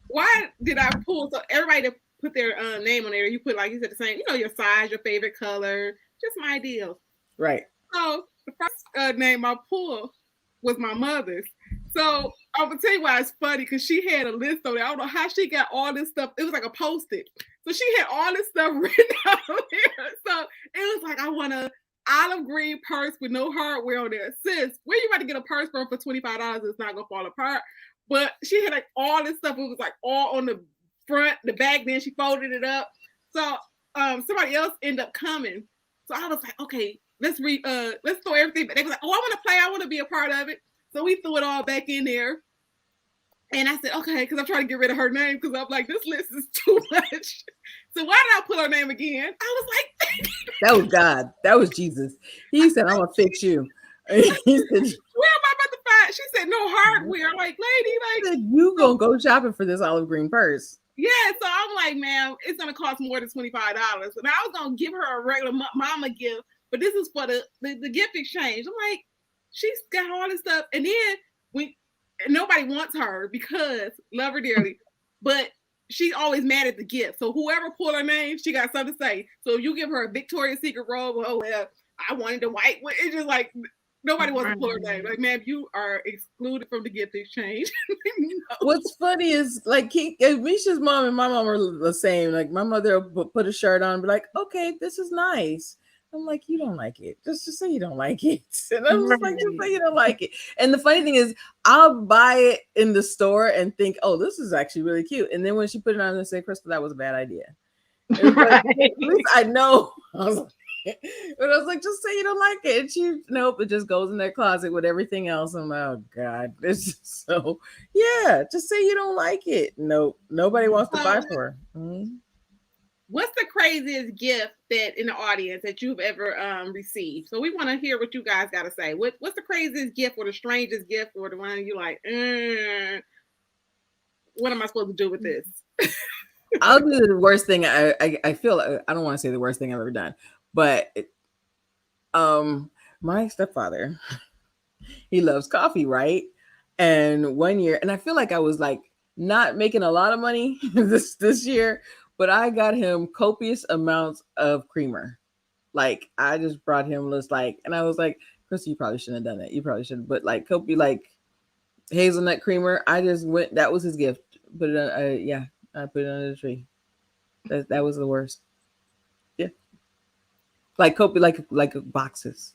why did I pull? So everybody to put their name on there. You put, like you said, the same, you know, your size, your favorite color, just my deal. Right. So the first name I pulled was my mother's. So I'm gonna tell you why it's funny, because she had a list on there. I don't know how she got all this stuff. It was like a Post-it. So she had all this stuff written out there. So it was like, I want a olive green purse with no hardware on there. Sis, where you about to get a purse from for $25? It's not gonna fall apart. But she had like all this stuff. It was like all on the front, the back. Then she folded it up. So somebody else ended up coming. So I was like, okay, let's throw everything. But they was like, oh, I want to play. I want to be a part of it. So we threw it all back in there. And I said, okay, because I'm trying to get rid of her name, because I'm like, this list is too much. So why did I put her name again? I was like, that was God. That was Jesus. He said, I'm going to fix you. He said, where am I about to find? She said, no hardware. I'm like, lady, like, you going to go shopping for this olive green purse. Yeah, so I'm like, ma'am, it's going to cost more than $25. And I was going to give her a regular mama gift, but this is for the gift exchange. I'm like, she's got all this stuff. And then nobody wants her because love her dearly, but she's always mad at the gift. So whoever pulled her name, she got something to say. So if you give her a Victoria's Secret robe, oh, well, I wanted the white one. It's just like, nobody wants to pull her name. Like, ma'am, you are excluded from the gift exchange. No. What's funny is, like, Misha's mom and my mom are the same. Like, my mother will put a shirt on and be like, okay, this is nice. I'm like, you don't like it. Just say you don't like it. And I'm just like, just say you don't like it. And the funny thing is, I'll buy it in the store and think, oh, this is actually really cute. And then when she put it on and say, Crystal, that was a bad idea. Right. At least I know. But I was like, just say you don't like it. And she, nope, it just goes in that closet with everything else. I'm like, oh God, it's just so, yeah, just say you don't like it. Nope, nobody wants to buy for her. Mm-hmm. What's the craziest gift that in the audience that you've ever received? So we want to hear what you guys got to say. What's the craziest gift or the strangest gift or the one you like, what am I supposed to do with this? I'll do the worst thing. I feel I don't want to say the worst thing I've ever done, but my stepfather, he loves coffee, right? And one year, and I feel like I was like not making a lot of money this year, but I got him copious amounts of creamer. Like I just brought him this and I was like, Chris, you probably shouldn't have done that. You probably shouldn't, but like like hazelnut creamer. I just went. That was his gift. Put it on. Yeah, I put it under the tree. That was the worst. Yeah, like like boxes.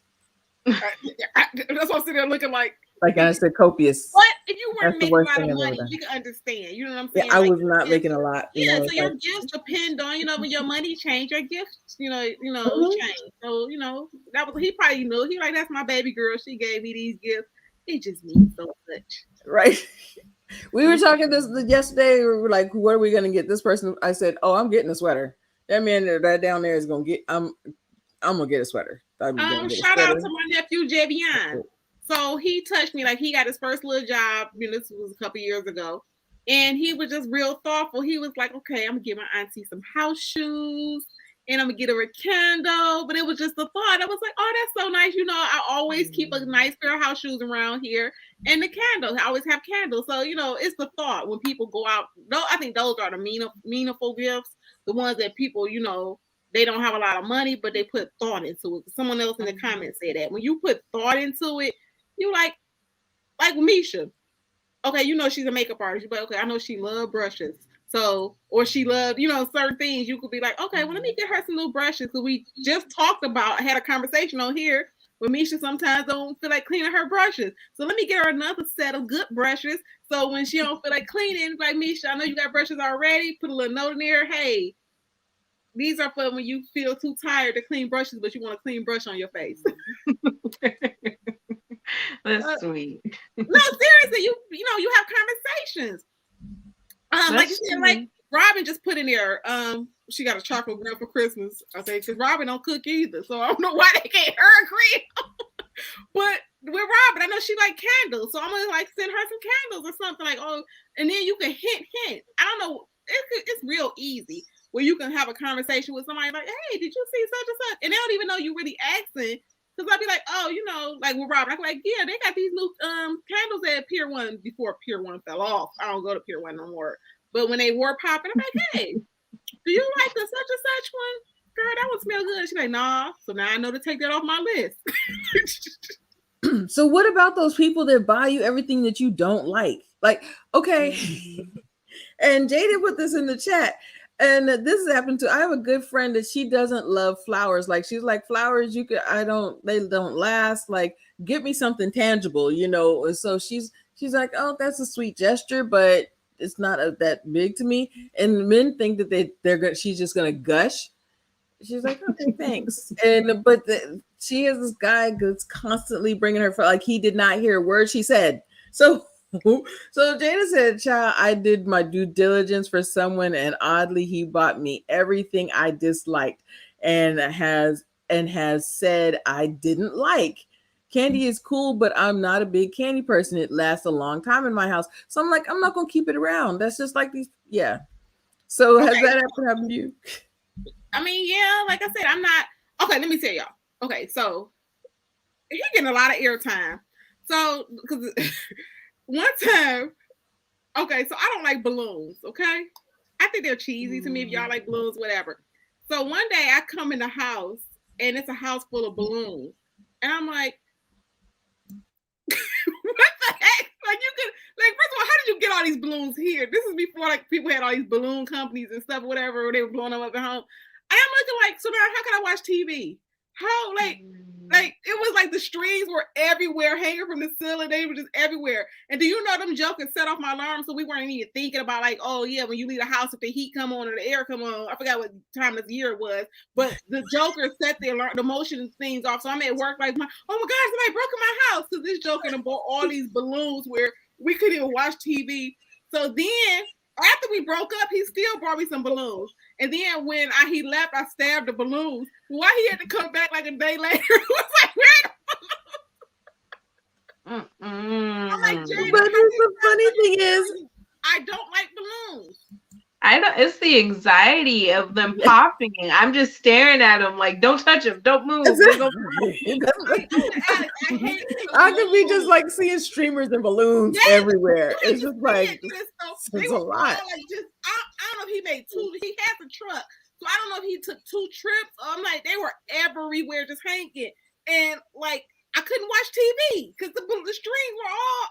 That's what I'm sitting there looking like. Like I said, copious. What if you weren't making a lot of money? You can understand. You know what I'm saying? Yeah, I was not making a lot. Yeah, so your gifts depend on when your money change, your gifts, change. So that was he probably knew. He like that's my baby girl. She gave me these gifts. It just means so much, right? We were talking this yesterday. We were like, "What are we gonna get this person?" I said, "Oh, I'm getting a sweater. That man that down there is gonna get. I'm gonna get a sweater." Shout out to my nephew Javion. So he touched me like he got his first little job. This was a couple years ago. And he was just real thoughtful. He was like, okay, I'm going to get my auntie some house shoes and I'm going to get her a candle. But it was just a thought. I was like, oh, that's so nice. I always keep a nice pair of house shoes around here. And the candles, I always have candles. So, it's the thought when people go out. I think those are the meaningful gifts. The ones that people, they don't have a lot of money, but they put thought into it. Someone else in the comments said that. When you put thought into it, you like Misha. Okay, she's a makeup artist, but okay, I know she loved brushes. So, or she loved, certain things. You could be like, okay, well, let me get her some new brushes. So we just talked about, had a conversation on here where Misha sometimes don't feel like cleaning her brushes. So let me get her another set of good brushes. So when she don't feel like cleaning, like Misha, I know you got brushes already. Put a little note in there. Hey, these are for when you feel too tired to clean brushes, but you want a clean brush on your face. That's sweet. No, seriously, you have conversations. Like you said, like Robin just put in there. She got a chocolate grill for Christmas. I think because Robin don't cook either, so I don't know why they can't her agree. But with Robin, I know she like candles, so I'm gonna send her some candles or something and then you can hint. I don't know. It's real easy where you can have a conversation with somebody like, hey, did you see such and such? And they don't even know you really asking. Because I'll be like, oh, like with Robin, I'm like, yeah, they got these new candles at Pier 1 before Pier 1 fell off. I don't go to Pier 1 no more. But when they were popping, I'm like, hey, do you like the such and such one? Girl, that one smell good. She's like, nah. So now I know to take that off my list. So what about those people that buy you everything that you don't like? Like, okay. And Jada put this in the chat. And this has happened to, I have a good friend that she doesn't love flowers. Like she's like, flowers, they don't last. Like, get me something tangible, And so she's like, oh, that's a sweet gesture, but it's not that big to me. And men think that she's just going to gush. She's like, okay, thanks. But she has this guy that's constantly bringing her, like he did not hear a word she said. So Jada said, child, I did my due diligence for someone, and oddly, he bought me everything I disliked and has said I didn't like. Candy is cool, but I'm not a big candy person. It lasts a long time in my house. So I'm like, I'm not going to keep it around. That's just like these. Yeah. So okay. Has that ever happened to you? I mean, yeah, like I said, I'm not. Okay, let me tell y'all. Okay, so he's getting a lot of airtime. So, because one time, okay, so I don't like balloons, okay? I think they're cheesy to me. If y'all like balloons, whatever. So one day I come in the house and it's a house full of balloons. And I'm like, what the heck? Like first of all, how did you get all these balloons here? This is before people had all these balloon companies and stuff, whatever, they were blowing them up at home. And I'm looking like, so now how can I watch TV? How like it was like the strings were everywhere, hanging from the ceiling. They were just everywhere. And do you know them jokers set off my alarm, so we weren't even thinking about like, oh yeah, when you leave the house, if the heat come on or the air come on, I forgot what time of the year it was, but the jokers set the alarm, the motion things off. So I'm at work like, oh my God, somebody broke in my house because this joker done bought all these balloons where we couldn't even watch TV. So then after we broke up, he still brought me some balloons. And then when he left, I stabbed the balloons. Why he had to come back like a day later? It was like, where I'm like, but the funny thing is, I don't like balloons. I don't. It's the anxiety of them popping. I'm just staring at them like, don't touch them, don't move. I could be just like seeing streamers and balloons everywhere. It's just like it's a lot. Like I don't know if he made two. He has a truck, so I don't know if he took 2 trips. I'm like, they were everywhere, just hanging, and like I couldn't watch TV because the strings were all.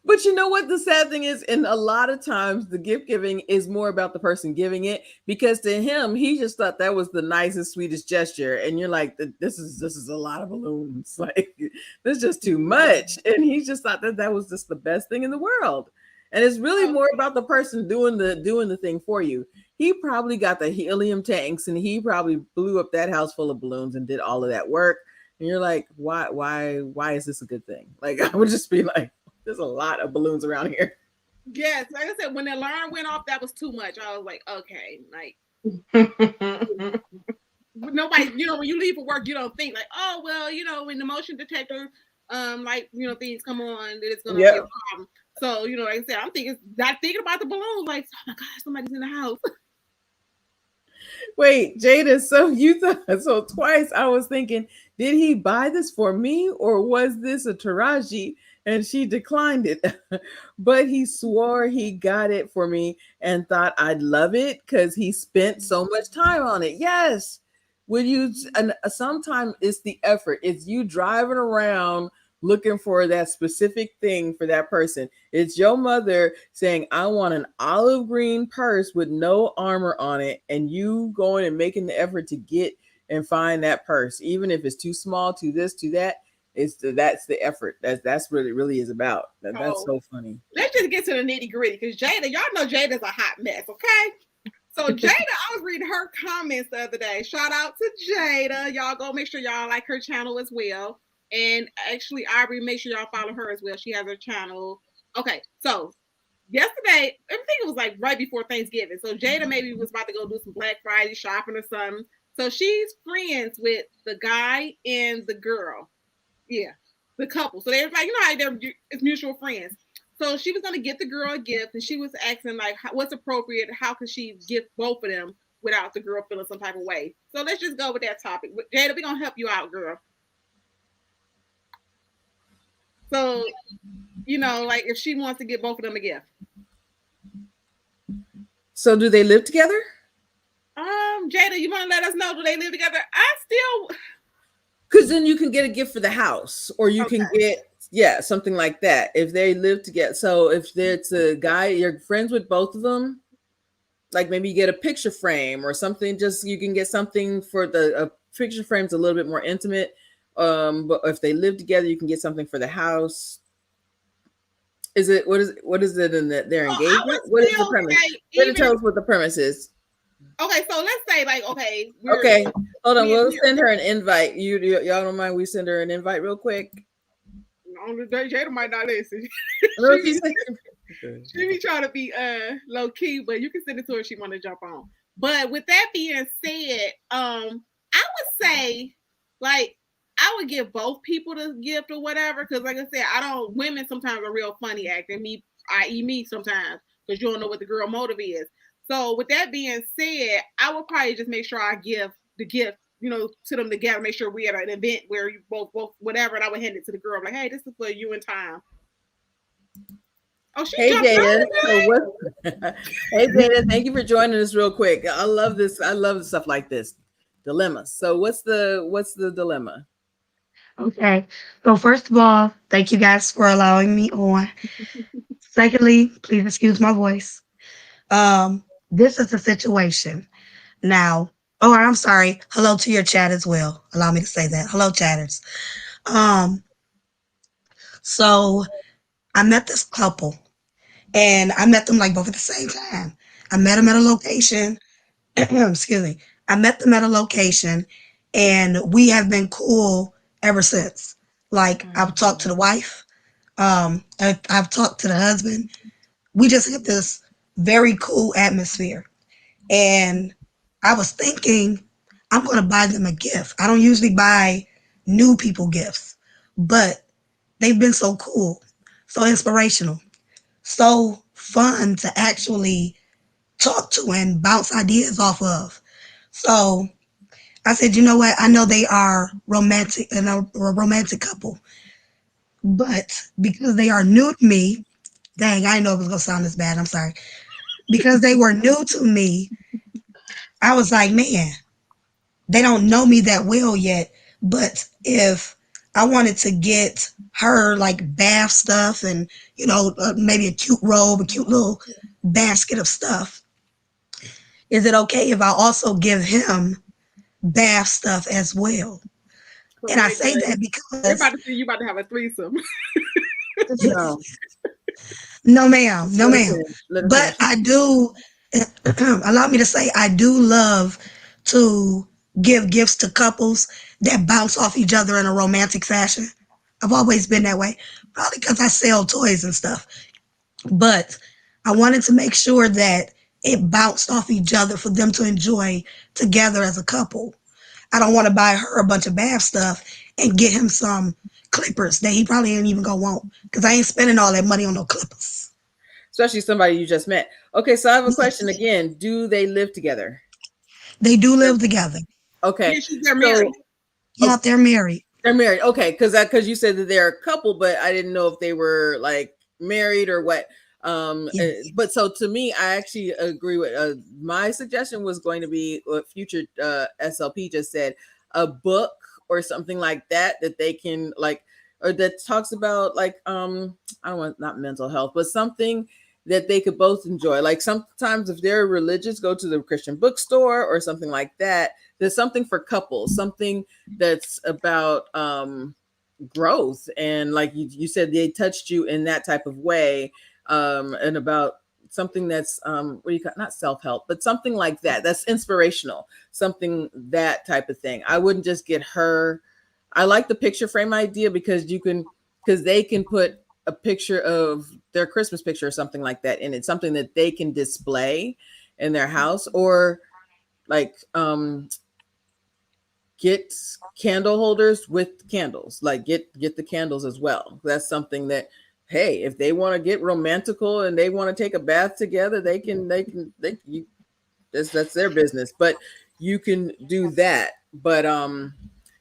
But you know what the sad thing is? And a lot of times the gift giving is more about the person giving it, because to him, he just thought that was the nicest, sweetest gesture. And you're like, this is a lot of balloons. Like, this is just too much. And he just thought that was just the best thing in the world. And it's really more about the person doing the thing for you. He probably got the helium tanks and he probably blew up that house full of balloons and did all of that work. And you're like, why is this a good thing? Like, I would just be like, there's a lot of balloons around here. Yes, like I said, when the alarm went off, that was too much. I was like, okay, like nobody, when you leave for work, you don't think like, oh well, when the motion detector, things come on, that it's gonna be a problem. So, like I said, I'm not thinking about the balloons. Like, oh my God, somebody's in the house. Wait, Jada, so twice I was thinking, did he buy this for me or was this a Taraji? And she declined it, but he swore he got it for me and thought I'd love it because he spent so much time on it. Yes. Sometimes it's the effort. It's you driving around looking for that specific thing for that person. It's your mother saying, I want an olive green purse with no armor on it. And you going and making the effort to get and find that purse, even if it's too small, to this, to that. That's the effort. That's what it really is about. That's so funny. Let's just get to the nitty gritty because Jada, y'all know Jada's a hot mess, okay? So Jada, I was reading her comments the other day. Shout out to Jada. Y'all go make sure y'all like her channel as well. And actually, Aubrey, make sure y'all follow her as well. She has her channel. Okay, so yesterday, I think it was like right before Thanksgiving. So Jada maybe was about to go do some Black Friday shopping or something. So she's friends with the guy and the girl. Yeah, the couple. So they were like, how it's mutual friends. So she was going to get the girl a gift, and she was asking like, what's appropriate? How could she gift both of them without the girl feeling some type of way? So let's just go with that topic. Jada, we're going to help you out, girl. So, like if she wants to get both of them a gift. So do they live together? Jada, you want to let us know, do they live together? Because then you can get a gift for the house, or you can get, something like that. If they live together. So if there's a guy, you're friends with both of them, like maybe you get a picture frame or something, just you can get something for a picture frame's a little bit more intimate. But if they live together, you can get something for the house. What is it in their engagement? What is the premise? Tell us what the premise is. Okay, so let's say like, okay. Hold on. We'll send her an invite. Y'all don't mind we send her an invite real quick? On the day, Jada might not listen. She be trying to be low key, but you can send it to her if she want to jump on. But with that being said, I would say like I would give both people the gift or whatever, because like I said, women sometimes are real funny acting, me sometimes, because you don't know what the girl motive is. So with that being said, I would probably just make sure I give the gift, to them together, make sure we at an event where you both whatever, and I would hand it to the girl. I'm like, hey, this is for you and Tom. Oh, hey Jada. Hey Jada, thank you for joining us real quick. I love this. I love stuff like this. Dilemma. So what's the dilemma? Okay. So first of all, thank you guys for allowing me on. Secondly, please excuse my voice. This is a situation. Now, oh, I'm sorry. Hello to your chat as well. Allow me to say that. Hello, chatters. Um, so I met this couple, and I met them like both at the same time. I met them at a location. Excuse me. I met them at a location, and we have been cool ever since. Like I've talked to the wife. I've talked to the husband. We just hit this very cool atmosphere. And I was thinking, I'm going to buy them a gift. I don't usually buy new people gifts, but they've been so cool, so inspirational, so fun to actually talk to and bounce ideas off of. So I said, you know what? I know they are romantic and a romantic couple, but because they are new to me, dang, I didn't know it was going to sound this bad. I'm sorry. Because they were new to me, I was like, man, they don't know me that well yet. But if I wanted to get her like bath stuff and, maybe a cute robe, a cute little basket of stuff, is it okay if I also give him bath stuff as well? And I say that because you're about to see you about to have a threesome. No. No, ma'am. No, ma'am. Let her But finish. I do, allow me to say, I do love to give gifts to couples that bounce off each other in a romantic fashion. I've always been that way, probably because I sell toys and stuff. But I wanted to make sure that it bounced off each other for them to enjoy together as a couple. I don't want to buy her a bunch of bath stuff and get him some clippers that he probably ain't even gonna want, because I ain't spending all that money on no clippers. Especially somebody you just met. Okay, so I have a question again. Do they live together? They do live together. Okay. Yeah, they're married. Yeah, they're married. They're married. Okay, because you said that they're a couple, but I didn't know if they were like married or what. Yes. But so to me, I actually agree with my suggestion was going to be what future SLP just said, a book or something like that they can like, or that talks about like I don't want, not mental health, but something that they could both enjoy. Like sometimes if they're religious, go to the Christian bookstore or something like that. There's something for couples, something that's about growth, and like you said, they touched you in that type of way, and about something that's what do you call, not self-help, but something like that, that's inspirational, something, that type of thing. I wouldn't just get her. I like the picture frame idea because they can put a picture of their Christmas picture or something like that in it, something that they can display in their house, or like get candle holders with candles, like get the candles as well. That's something that, hey, if they want to get romantical and they want to take a bath together, that's their business, but you can do that. But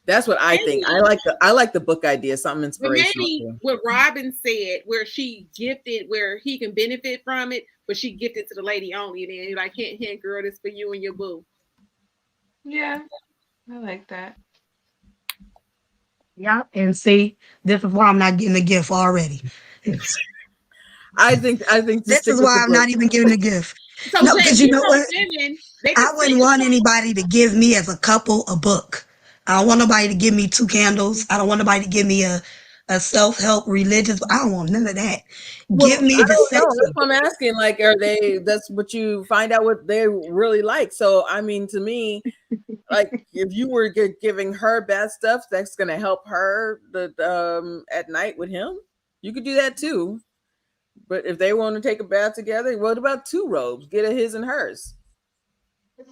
that's what I think. I like the book idea, something inspirational. Maybe what Robin said, where she gifted, where he can benefit from it, but she gifted to the lady only, and then you're like, hint, girl, this for you and your boo. Yeah, I like that. Yeah, and see, this is why I'm not getting a gift already. I think this is why I'm not even giving a gift. So no, because you know what? Women, I wouldn't want anybody to give me as a couple a book. I don't want nobody to give me 2 candles. I don't want nobody to give me a self-help religious. I don't want none of that. Give me the sexy. That's what I'm asking. Like, are they? That's what you find out what they really like. So, I mean, to me, like, if you were giving her bad stuff, that's gonna help her at night with him. You could do that too. But if they want to take a bath together, what about 2 robes? Get a his and hers.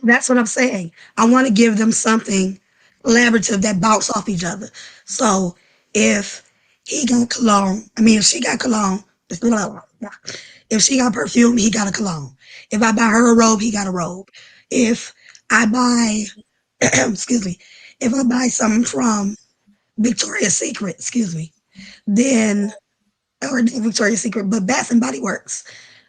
That's what I'm saying. I want to give them something collaborative that bounce off each other. So if he got cologne, if she got cologne, if she got perfume, he got a cologne. If I buy her a robe, he got a robe. If I buy, if I buy something from Victoria's Secret, then, or Victoria's Secret, but Bath and Body Works,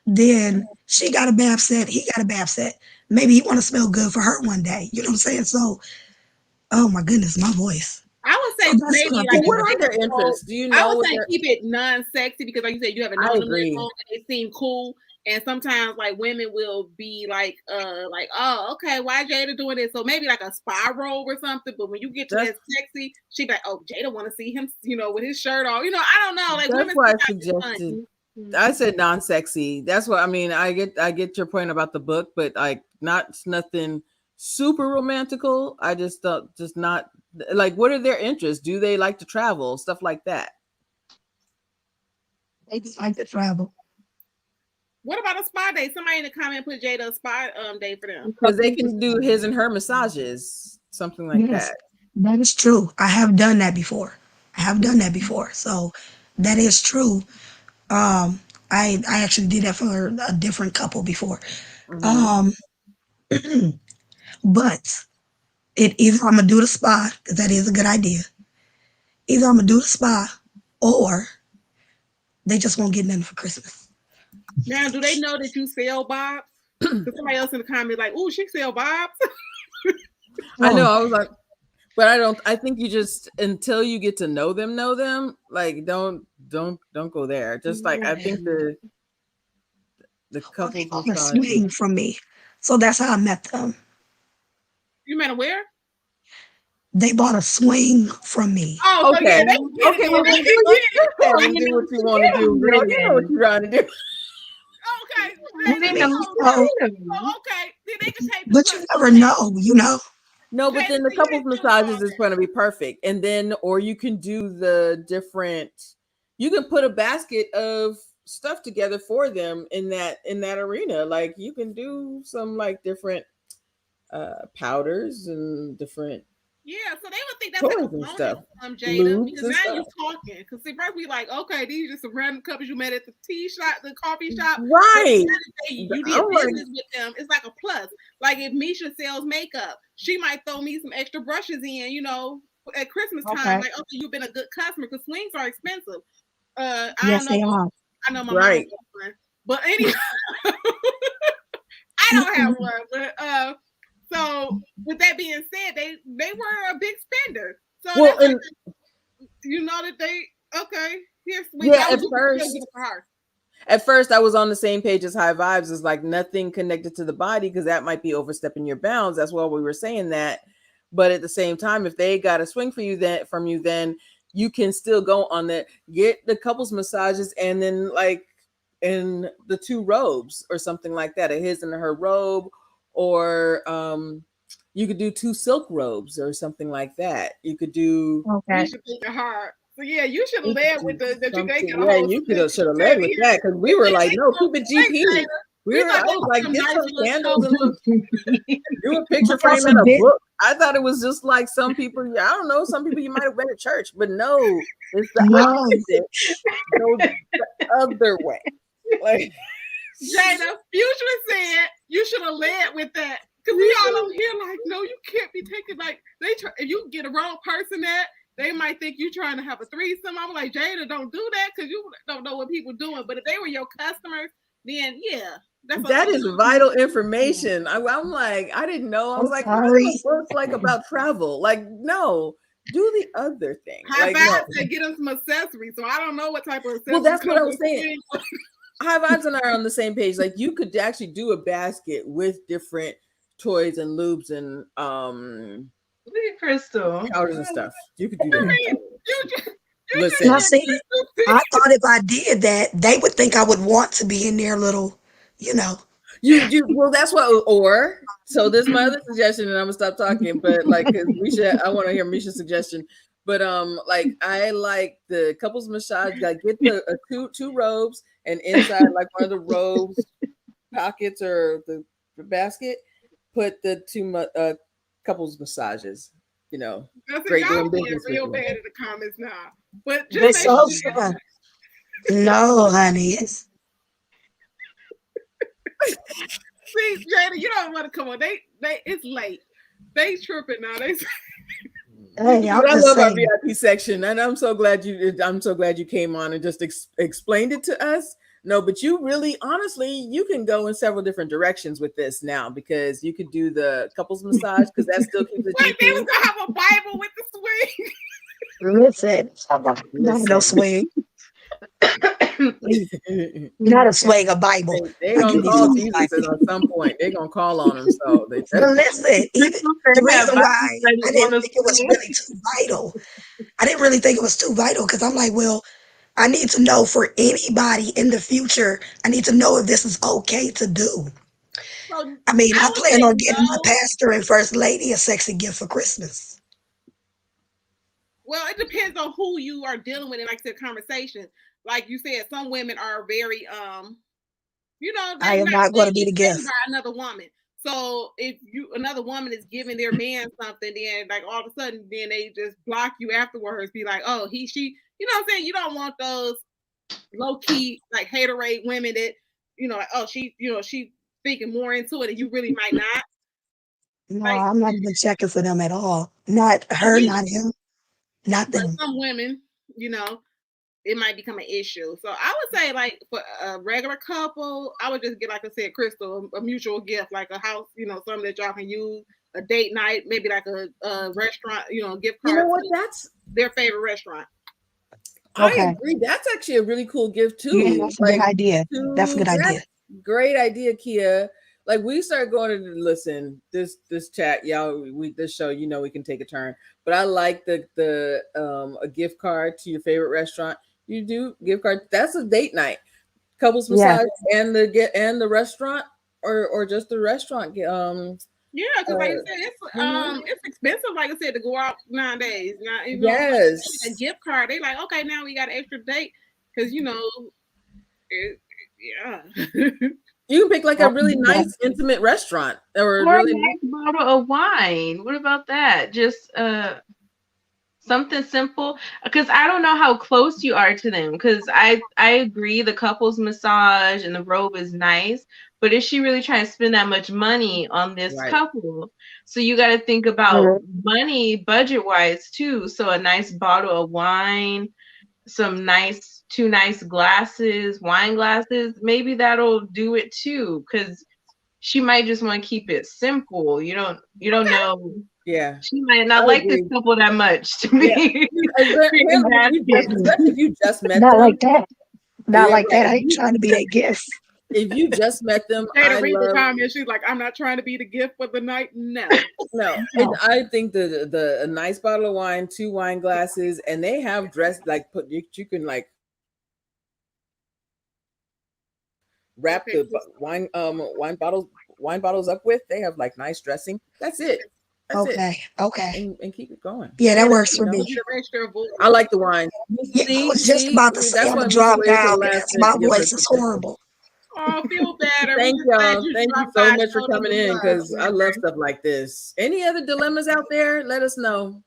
then she got a bath set, he got a bath set. Maybe he want to smell good for her one day. You know what I'm saying? So, oh my goodness, my voice. I would say maybe like, what are their interests? Do you know? I would say keep it non-sexy, because like you said, you haven't known them that long and they seem cool. And sometimes like women will be like, oh, okay, why Jada doing this? So maybe like a spy robe or something. But when you get to that sexy, she be like, oh, Jada want to see him, with his shirt off. I don't know. Like that's why I suggested. I said non-sexy. That's what I mean. I get your point about the book, but like nothing super romantical. I just not like, what are their interests? Do they like to travel? Stuff like that. They just like to travel. What about a spa day? Somebody in the comment put Jada a spa day for them. Because they can do his and her massages, something like that. That is true. I have done that before. So that is true. I actually did that for a different couple before. Mm-hmm. But either I'm gonna do the spa, because that is a good idea. Either I'm gonna do the spa, or they just won't get nothing for Christmas. Now, do they know that you sell bobs? Because somebody else in the comments like, "Ooh, she sell bobs." I know. I was like, but I don't. I think you just, until you get to know them, like don't go there. Just like, I think the couple they bought a swing from me, so that's how I met them. You met where? They bought a swing from me. Oh, okay. So okay, well, then do what you want to do. You know what you're trying to do. Okay. But you never know, No, but then the couples massages is going to be perfect. And then, or you can do you can put a basket of stuff together for them in that arena. Like you can do some like different powders and different. Yeah, so they would think that's like a bonus, Jada, because now you're talking. Because they probably be like, okay, these are just some random couples you met at the the coffee shop. Right. You did business with them. It's like a plus. Like if Misha sells makeup, she might throw me some extra brushes in, at Christmas time. Like, okay, you've been a good customer, because swings are expensive. Yes, they are. I know my mom has one. But anyway, I don't have one. But so with that being said, they were a big spender. So that they here's sweet. Yeah, at first I was on the same page as High Vibes. It's like nothing connected to the body, because that might be overstepping your bounds. That's why we were saying that. But at the same time, if they got a swing for you, then you can still go on that, get the couples massages, and then like in the 2 robes or something like that, a his and her robe. Or you could do 2 silk robes or something like that. You could do. Okay. You should think of her. So yeah, you should have led with the that you make it. Yeah, you should have led with that, because we were like, no, keep it GP. I was like, get some candles and do a picture frame in a book. I thought it was just like some people. I don't know. Some people you might have been at church, but no, it's the opposite. Go the other way. Like. Jada, Future said you should have led with that, because we all over here like, no, you can't be taking like if you get a wrong person they might think you trying to have a threesome. I'm like, Jada, don't do that, because you don't know what people doing. But if they were your customers, then yeah, that is vital information. I'm like, I didn't know. I was like, it looks like about travel. Like, no. Do the other thing. High Vibes said get them some accessories. So I don't know what type of accessories. Well, that's what I was saying. High Vibes and I are on the same page. Like, you could actually do a basket with different toys and lubes and Crystal powders and stuff. You could do that. Listen, I thought if I did that, they would think I would want to be in their little, You well, that's what. Or so there's my other suggestion, and I'm gonna stop talking. But like, I want to hear Misha's suggestion. But like, I like the couples massage. Like, get the two robes, and inside like one of the robes pockets or the basket, put the 2 couples massages. That's great doing business. Real bad in the comments now, but just so fun. No, honey. See, Jada, you don't want to come on. They it's late. They tripping now. Hey, I love our VIP section, and I'm so glad you came on and just explained it to us. No, but you really, honestly, you can go in several different directions with this now, because you could do the couples massage, because that still keeps it. Wait, they was gonna have a Bible with the swing. Listen, no swing. Not a swag of Bible. They gonna call Jesus at some point. They're gonna call on him. So they but listen, even the reason why I didn't think it was really too vital. I didn't really think it was too vital because I'm like, well, I need to know for anybody in the future. I need to know if this is okay to do. So, I mean, I plan on getting my no. pastor and first lady a sexy gift for Christmas. Well, it depends on who you are dealing with in like the conversation. Like you said, some women are very you know, I am not going to be the gift by another woman. So if another woman is giving their man something, then like all of a sudden, then they just block you afterwards. Be like, oh, he, she, you know what I'm saying? You don't want those low key like haterade women that, you know, like, oh, she, you know, she thinking more into it, and you really might not. No, Like, I'm not even checking for them at all. Not her, not him, not them. Some women, you know, it might become an issue. So I would say, like, for a regular couple, I would just get, like I said, Crystal, a mutual gift, like a house, you know, something that y'all can use, a date night, maybe like a restaurant, you know, gift card. You know what? That's their favorite restaurant. Okay. I agree. That's actually a really cool gift too. Yeah, that's a good idea. That's a good idea. Great idea, Kia. Like we started going to listen this chat, y'all. This show, you know, we can take a turn. But I like the a gift card to your favorite restaurant. You do gift card. That's a date night, couples massage, and the restaurant, or just the restaurant. Yeah, because like you said, it's expensive. Like I said, to go out nowadays. Now, you know, yes, a gift card. They like, okay, now we got an extra date because you know, yeah. You can pick like a really nice, intimate restaurant or a really nice bottle of wine. What about that? Just something simple. Because I don't know how close you are to them. Because I agree, the couples massage and the robe is nice. But is she really trying to spend that much money on this couple? So you got to think about money budget wise too. So a nice bottle of wine, some two nice glasses, wine glasses, maybe that'll do it too, because she might just want to keep it simple. You don't know. Yeah, she might not like this couple that much to me. If you just met not them, like that. Not like that. I ain't trying to be that gift. If you just met them, she's like, I'm not trying to be the gift for the night. No. And I think a nice bottle of wine, 2 wine glasses, and they have dressed like you can like wrap the wine bottles up with. They have like nice dressing. That's it. Okay. And keep it going. Yeah, that works for me. I like the wine. Yeah, I was just about to say I'm gonna drop down because my voice is horrible. Oh, feel better. Thank y'all. Thank you so much for coming in because I love stuff like this. Any other dilemmas out there? Let us know.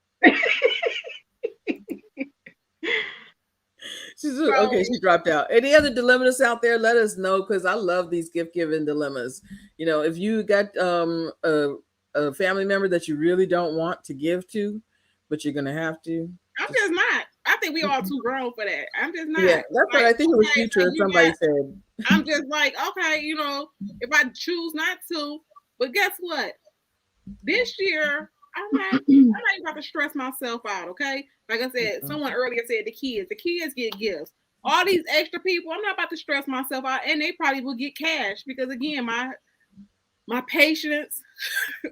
She dropped out. Any other dilemmas out there? Let us know because I love these gift giving dilemmas. You know, if you got a family member that you really don't want to give to, but you're gonna have to. I'm just not. I think we all too grown for that. I'm just not. Yeah, that's what I think it was future. Somebody said. I'm just like, okay, you know, if I choose not to, but guess what? This year, I'm not even about to stress myself out. Okay, like I said, someone earlier said the kids get gifts. All these extra people, I'm not about to stress myself out, and they probably will get cash because again, my patience,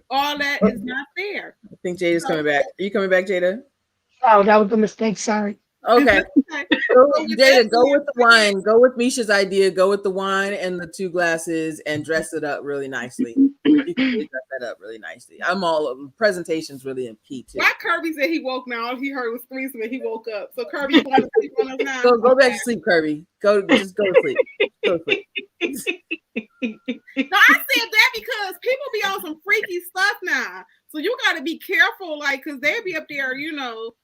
all that is not fair. I think Jada's coming back. Are you coming back, Jada? Oh, that was a mistake. Sorry. Okay. Jada, go with the wine. Go with Misha's idea. Go with the wine and the 2 glasses and dress it up really nicely. You can really dress that up really nicely. I'm all presentation's really in key too. Why Kirby said he woke now? All he heard was threesome and he woke up. So Kirby, you want to sleep on us now? Go back to sleep, Kirby. Just go to sleep. Go to sleep. No, I said that because people be on some freaky stuff now. So you got to be careful, like, because they be up there, you know,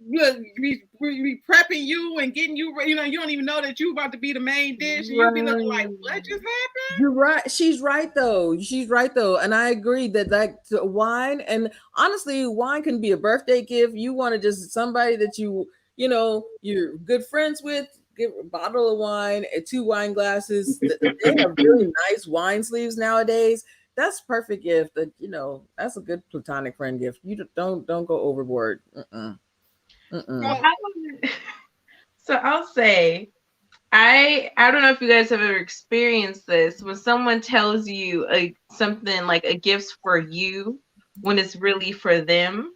be prepping you and getting you, you know, you don't even know that you about to be the main dish. And you'll be looking like, what just happened? You're right. She's right though. And I agree that wine, and honestly, wine can be a birthday gift. You want to just somebody that you know, you're good friends with, give a bottle of wine and 2 wine glasses. They have really nice wine sleeves nowadays. That's perfect gift. That, you know, that's a good platonic friend gift. You don't go overboard. So I'll say, I don't know if you guys have ever experienced this when someone tells you something like a gift's for you when it's really for them.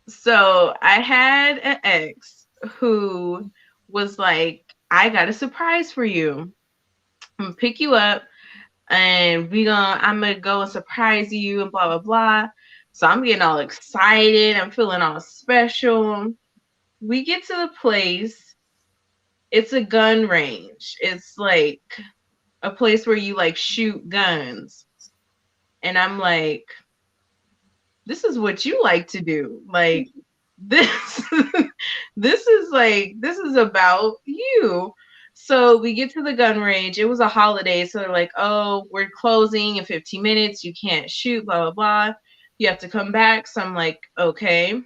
So I had an ex who was like, I got a surprise for you. I'm gonna pick you up and I'm gonna go and surprise you and blah blah blah. So I'm getting all excited. I'm feeling all special. We get to the place. It's a gun range. It's like a place where you like shoot guns. And I'm like, this is what you like to do. Like this this is about you. So we get to the gun range. It was a holiday, so they're like, oh, we're closing in 15 minutes. You can't shoot, blah blah blah. You have to come back. So I'm like, okay.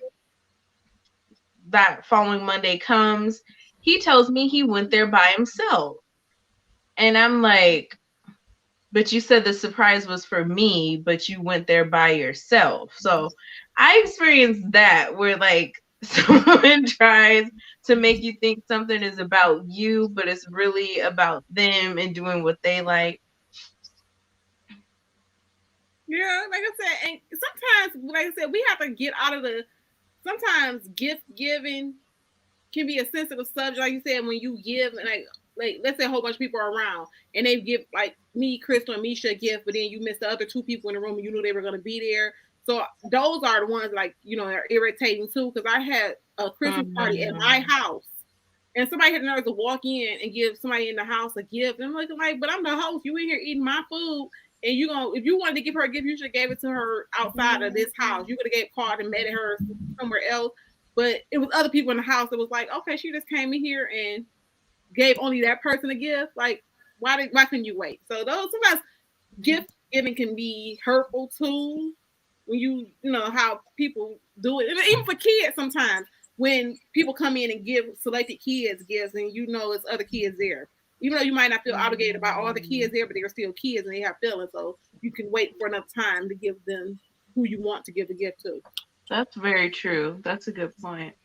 That following Monday comes. He tells me he went there by himself. And I'm like, but you said the surprise was for me, but you went there by yourself. So I experienced that where like someone tries to make you think something is about you, but it's really about them and doing what they like. Yeah, like I said, and sometimes, like I said, we have to get out of sometimes gift giving can be a sensitive subject. Like you said, when you give, and like let's say a whole bunch of people are around and they give like me, Crystal, and Misha a gift, but then you miss the other two people in the room and you knew they were going to be there. So those are the ones like, are irritating too. Because I had a Christmas party at my house and somebody had the nerve to walk in and give somebody in the house a gift. And I'm like, but I'm the host. You in here eating my food. And if you wanted to give her a gift, you should have gave it to her outside of this house. You could have gave card and met her somewhere else. But it was other people in the house that was like, okay, she just came in here and gave only that person a gift. Like, why couldn't you wait? So those sometimes gift giving can be hurtful too. When you know how people do it, and even for kids sometimes when people come in and give selected kids gifts, and it's other kids there. Even though you might not feel obligated about all the kids there, but they're still kids and they have feelings. So you can wait for enough time to give them who you want to give the gift to. That's very true. That's a good point.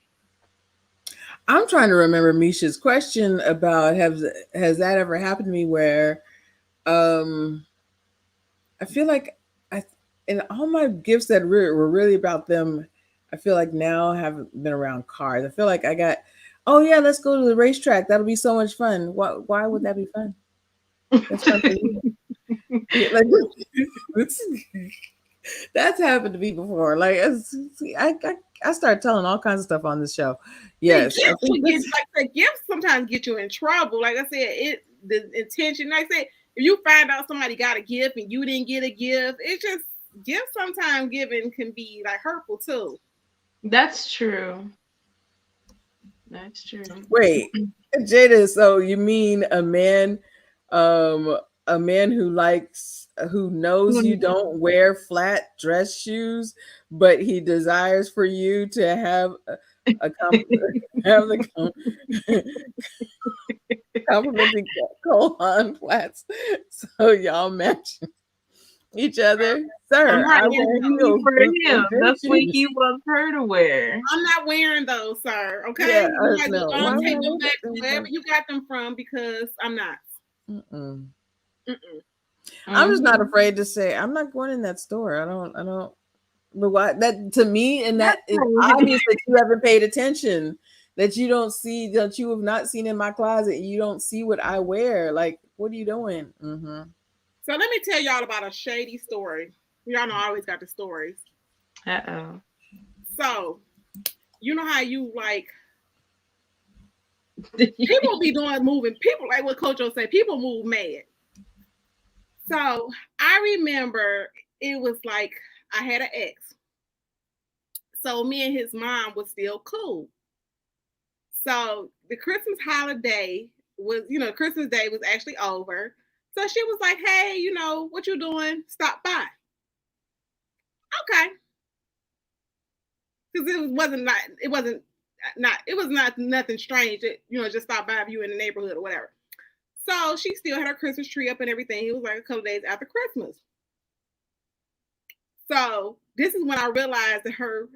I'm trying to remember Misha's question about has that ever happened to me where I feel like in all my gifts that were really about them, I feel like now have been around cars. I feel like I got, oh yeah, let's go to the racetrack. That'll be so much fun. Why would that be fun? That's fun for you. Like, that's happened to me before. Like I started telling all kinds of stuff on this show. Yes, gifts sometimes get you in trouble. Like I said, the intention. Like I said, if you find out somebody got a gift and you didn't get a gift, it's just gifts sometimes given can be like hurtful too. That's true. That's true. Wait, Jada, so you mean a man who knows you don't wear flat dress shoes, but he desires for you to have complimenting Cole flats, so y'all match each other, sir. I'm not for him. That's what he wants her to wear. I'm not wearing those, sir. Okay, yeah, take them back to wherever you got them from because I'm not. Mm-mm. I'm just not afraid to say I'm not going in that store. I don't. But why that to me, and that is obvious that you haven't paid attention, that you don't see, that you have not seen in my closet. You don't see what I wear. Like, what are you doing? Mm-hmm. So let me tell y'all about a shady story. Y'all know I always got the stories. Uh-oh. So, you know how you like people be moving. People like what Coach O say. People move mad. So I remember it was like I had an ex. So me and his mom was still cool. So the Christmas holiday was, Christmas Day was actually over. So she was like, hey, what you doing? Stop by. Okay. Because it was not nothing strange. Just stop by if you in the neighborhood or whatever. So she still had her Christmas tree up and everything. It was like a couple days after Christmas. So this is when I realized that her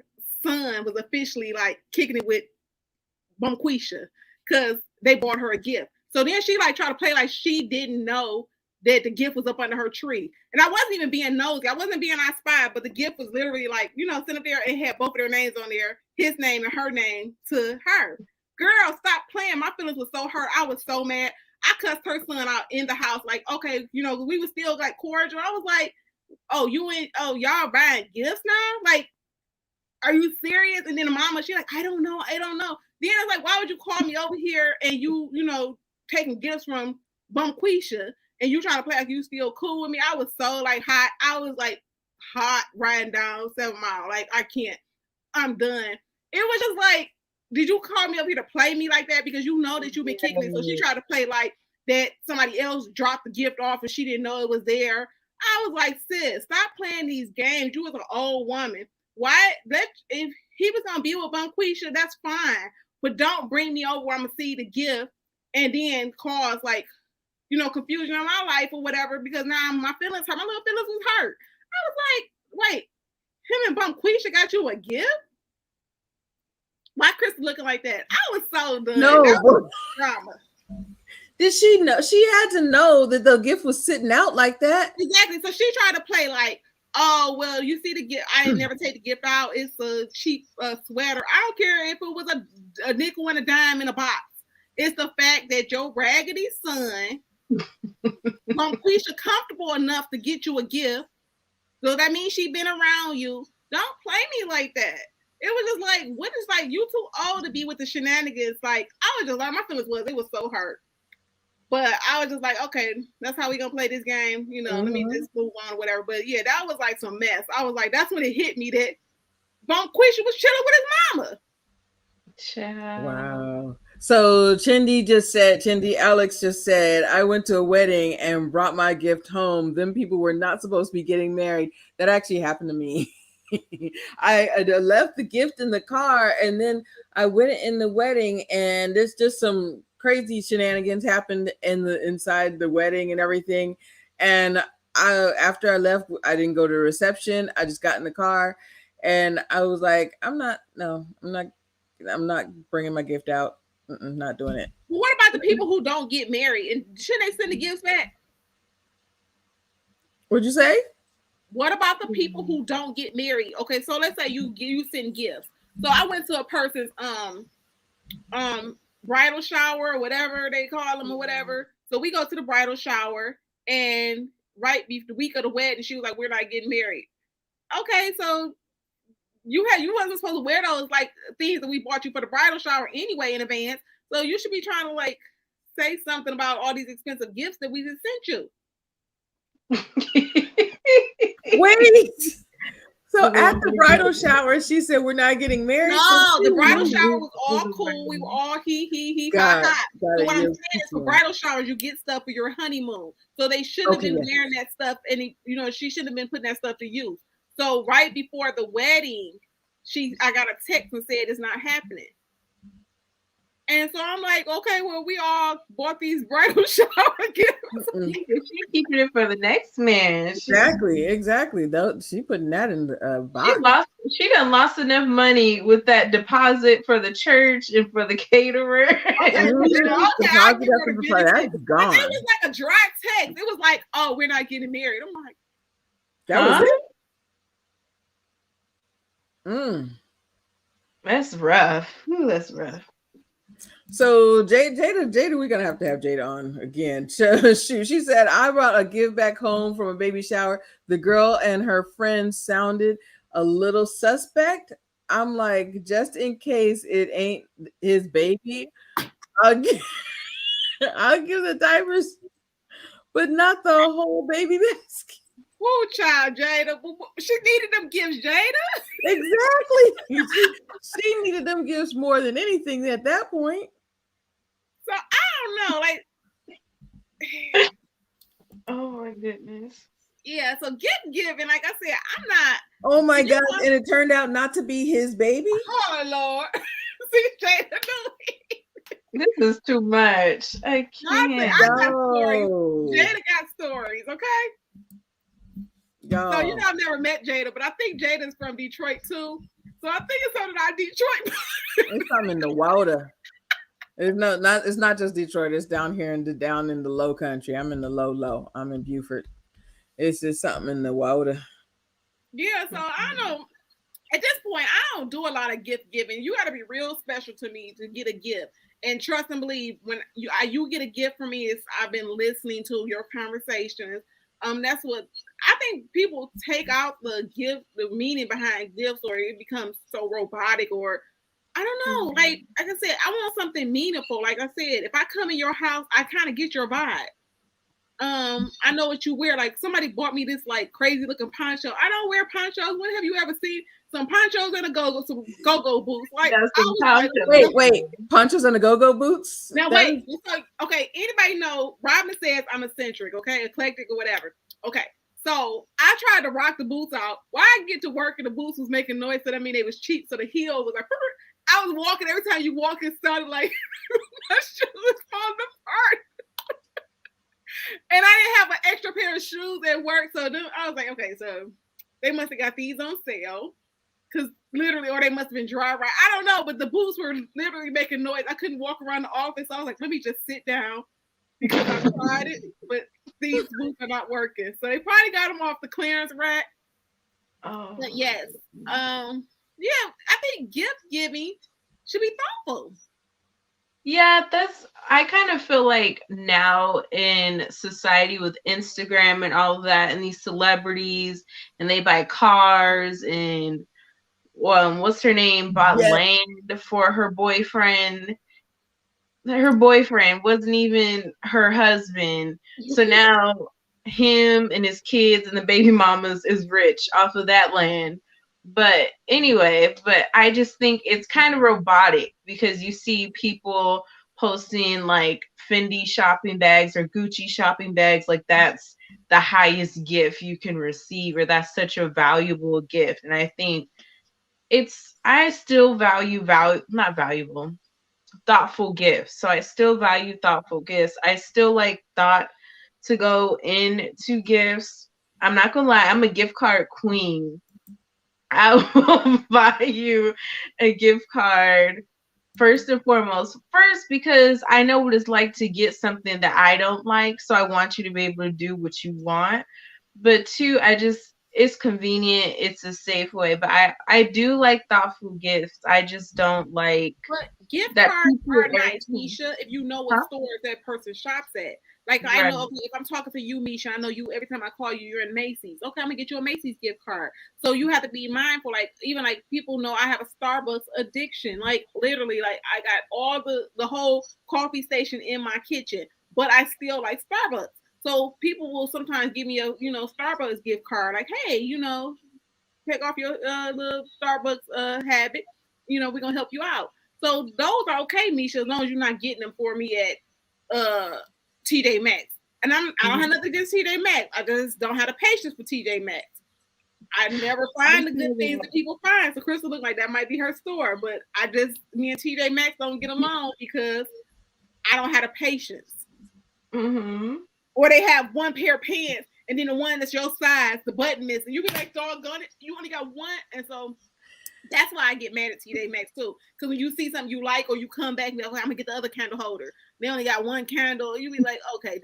son was officially like kicking it with Bonquisha because they bought her a gift. So then she like tried to play like she didn't know that the gift was up under her tree. And I wasn't even being nosy. I wasn't being I spy, but the gift was literally like, sitting up there and had both of their names on there, his name and her name to her. Girl, stop playing. My feelings were so hurt. I was so mad. I cussed her son out in the house. Like, okay, we were still like cordial. I was like, y'all buying gifts now? Like, are you serious? And then the mama, she like, I don't know. Then I was like, why would you call me over here and you taking gifts from Bonquisha and you trying to play like you still cool with me? I was so like hot. I was like hot riding down 7 Mile. Like, I can't. I'm done. It was just like, did you call me up here to play me like that? Because you know that you've been kicking it. So she tried to play like that somebody else dropped the gift off and she didn't know it was there. I was like, sis, stop playing these games. You was an old woman. Why? If he was gonna be with Bonquisha, that's fine. But don't bring me over where I'm gonna see the gift and then cause like, confusion in my life or whatever. Because now my little feelings was hurt. I was like, wait, him and Bonquisha got you a gift? Why Chris looking like that? I was so done. No, that was drama. Did she know? She had to know that the gift was sitting out like that. Exactly. So she tried to play like, oh, well, you see the gift. I didn't never take the gift out. It's a cheap sweater. I don't care if it was a nickel and a dime in a box. It's the fact that your raggedy son, Bonquisha, comfortable enough to get you a gift. So that means she been around you. Don't play me like that. It was just like, what is like, you too old to be with the shenanigans. Like, I was just like, my feelings it was so hurt. But I was just like, okay, that's how we gonna play this game. Let me just move on or whatever. But yeah, that was like some mess. I was like, that's when it hit me that Bonquisha was chilling with his mama. Child. Wow. So Alex just said, I went to a wedding and brought my gift home. Them people were not supposed to be getting married. That actually happened to me. I left the gift in the car and then I went in the wedding and there's just some crazy shenanigans happened inside the wedding and everything. And after I left, I didn't go to the reception. I just got in the car and I was like, I'm not bringing my gift out. Not doing it. Well, what about the people who don't get married? And shouldn't they send the gifts back? What'd you say? What about the people who don't get married? Okay, so let's say you send gifts. So I went to a person's bridal shower or whatever they call them or whatever. So we go to the bridal shower and right the week of the wedding, she was like, we're not getting married. Okay, so you wasn't supposed to wear those like things that we bought you for the bridal shower anyway in advance. So you should be trying to like say something about all these expensive gifts that we just sent you. Wait. So at the bridal shower, she said we're not getting married. No, the bridal shower was all cool. We were all he, ha. So what I'm saying is for bridal showers, you get stuff for your honeymoon. So they shouldn't have been wearing that stuff, and she shouldn't have been putting that stuff to use. So right before the wedding, I got a text and said it's not happening. And so I'm like, okay, well, we all bought these bridal shower gifts. She's keeping it for the next man. Exactly. She putting that in the box. She done lost enough money with that deposit for the church and for the caterer. That's gone. It was like a dry text. It was like, oh, we're not getting married. I'm like, that was it. That's rough. Ooh, that's rough. So Jada, we're gonna have Jada on again. She said, I brought a gift back home from a baby shower. The girl and her friends sounded a little suspect. I'm like, just in case it ain't his baby, I'll give the diapers, but not the whole baby basket. Whoa, child, Jada. She needed them gifts, Jada. Exactly. She needed them gifts more than anything at that point. So I don't know, like. Oh my goodness. Yeah, so gift giving, like I said, I'm not. Oh my God! And it turned out not to be his baby. Oh Lord. See, Jada, this is too much. I can't. I got stories. Jada got stories, okay? Yo. So I've never met Jada, but I think Jada's from Detroit too. So I think it's something out of Detroit. It's something in the water. It's not just Detroit. It's down here down in the low country. I'm in the low. I'm in Beaufort. It's just something in the water. Yeah, so I don't know. At this point, I don't do a lot of gift giving. You got to be real special to me to get a gift. And trust and believe, when you get a gift from me, is I've been listening to your conversations. That's what I think people take out the meaning behind gifts, or it becomes so robotic, or I don't know. Like I said, I want something meaningful. Like I said, if I come in your house, I kind of get your vibe. I know what you wear. Like somebody bought me this like crazy looking poncho. I don't wear ponchos. When have you ever seen some ponchos and some go-go boots? Like, wait, ponchos and the go-go boots? Now wait, like, okay, anybody know Robin says I'm eccentric, okay, eclectic or whatever. Okay, so I tried to rock the boots out. Why I get to work and the boots was making noise, so that mean they was cheap. So the heel was like, I was walking, every time you walk, it sounded like my shoes was falling apart. And I didn't have an extra pair of shoes at work. So then I was like, okay, so they must have got these on sale. Because literally, or they must have been dry right. I don't know, but the boots were literally making noise. I couldn't walk around the office. I was like, let me just sit down because I tried it. But these boots are not working. So they probably got them off the clearance rack. Oh. But yes. Yeah, I think gift giving should be thoughtful. Yeah, I kind of feel like now in society with Instagram and all of that, and these celebrities, and they buy cars, and what's her name bought land for her boyfriend. Her boyfriend wasn't even her husband. So now him and his kids and the baby mamas is rich off of that land. But anyway, I just think it's kind of robotic because you see people posting like Fendi shopping bags or Gucci shopping bags, like that's the highest gift you can receive, or that's such a valuable gift. And I think I still value thoughtful gifts. So I still value thoughtful gifts. I still like thought to go into gifts. I'm not gonna lie, I'm a gift card queen. I will buy you a gift card first and foremost. First, because I know what it's like to get something that I don't like. So I want you to be able to do what you want. But two, it's convenient. It's a safe way. But I do like thoughtful gifts. I just don't like. But gift cards are nice, Misha, if you know what stores that person shops at. Like, I know, okay, if I'm talking to you, Misha, I know you, every time I call you, you're in Macy's. Okay, I'm going to get you a Macy's gift card. So you have to be mindful. Like, even like people know I have a Starbucks addiction. Like, literally, like I got all the whole coffee station in my kitchen, but I still like Starbucks. So people will sometimes give me a, Starbucks gift card. Like, hey, take off your little Starbucks habit. We're going to help you out. So those are okay, Misha, as long as you're not getting them for me at TJ Maxx. And I don't have nothing against TJ Maxx. I just don't have the patience for TJ Maxx. I never find the good things that people find. So Crystal looked like that might be her store, but me and TJ Maxx don't get along because I don't have the patience. Mm-hmm. Or they have one pair of pants and then the one that's your size, the button missing. You be like, doggone it, you only got one. And so that's why I get mad at TJ Maxx too. Because when you see something you like, or you come back and be like, okay, I'm gonna get the other candle holder. They only got one candle. You be like, okay,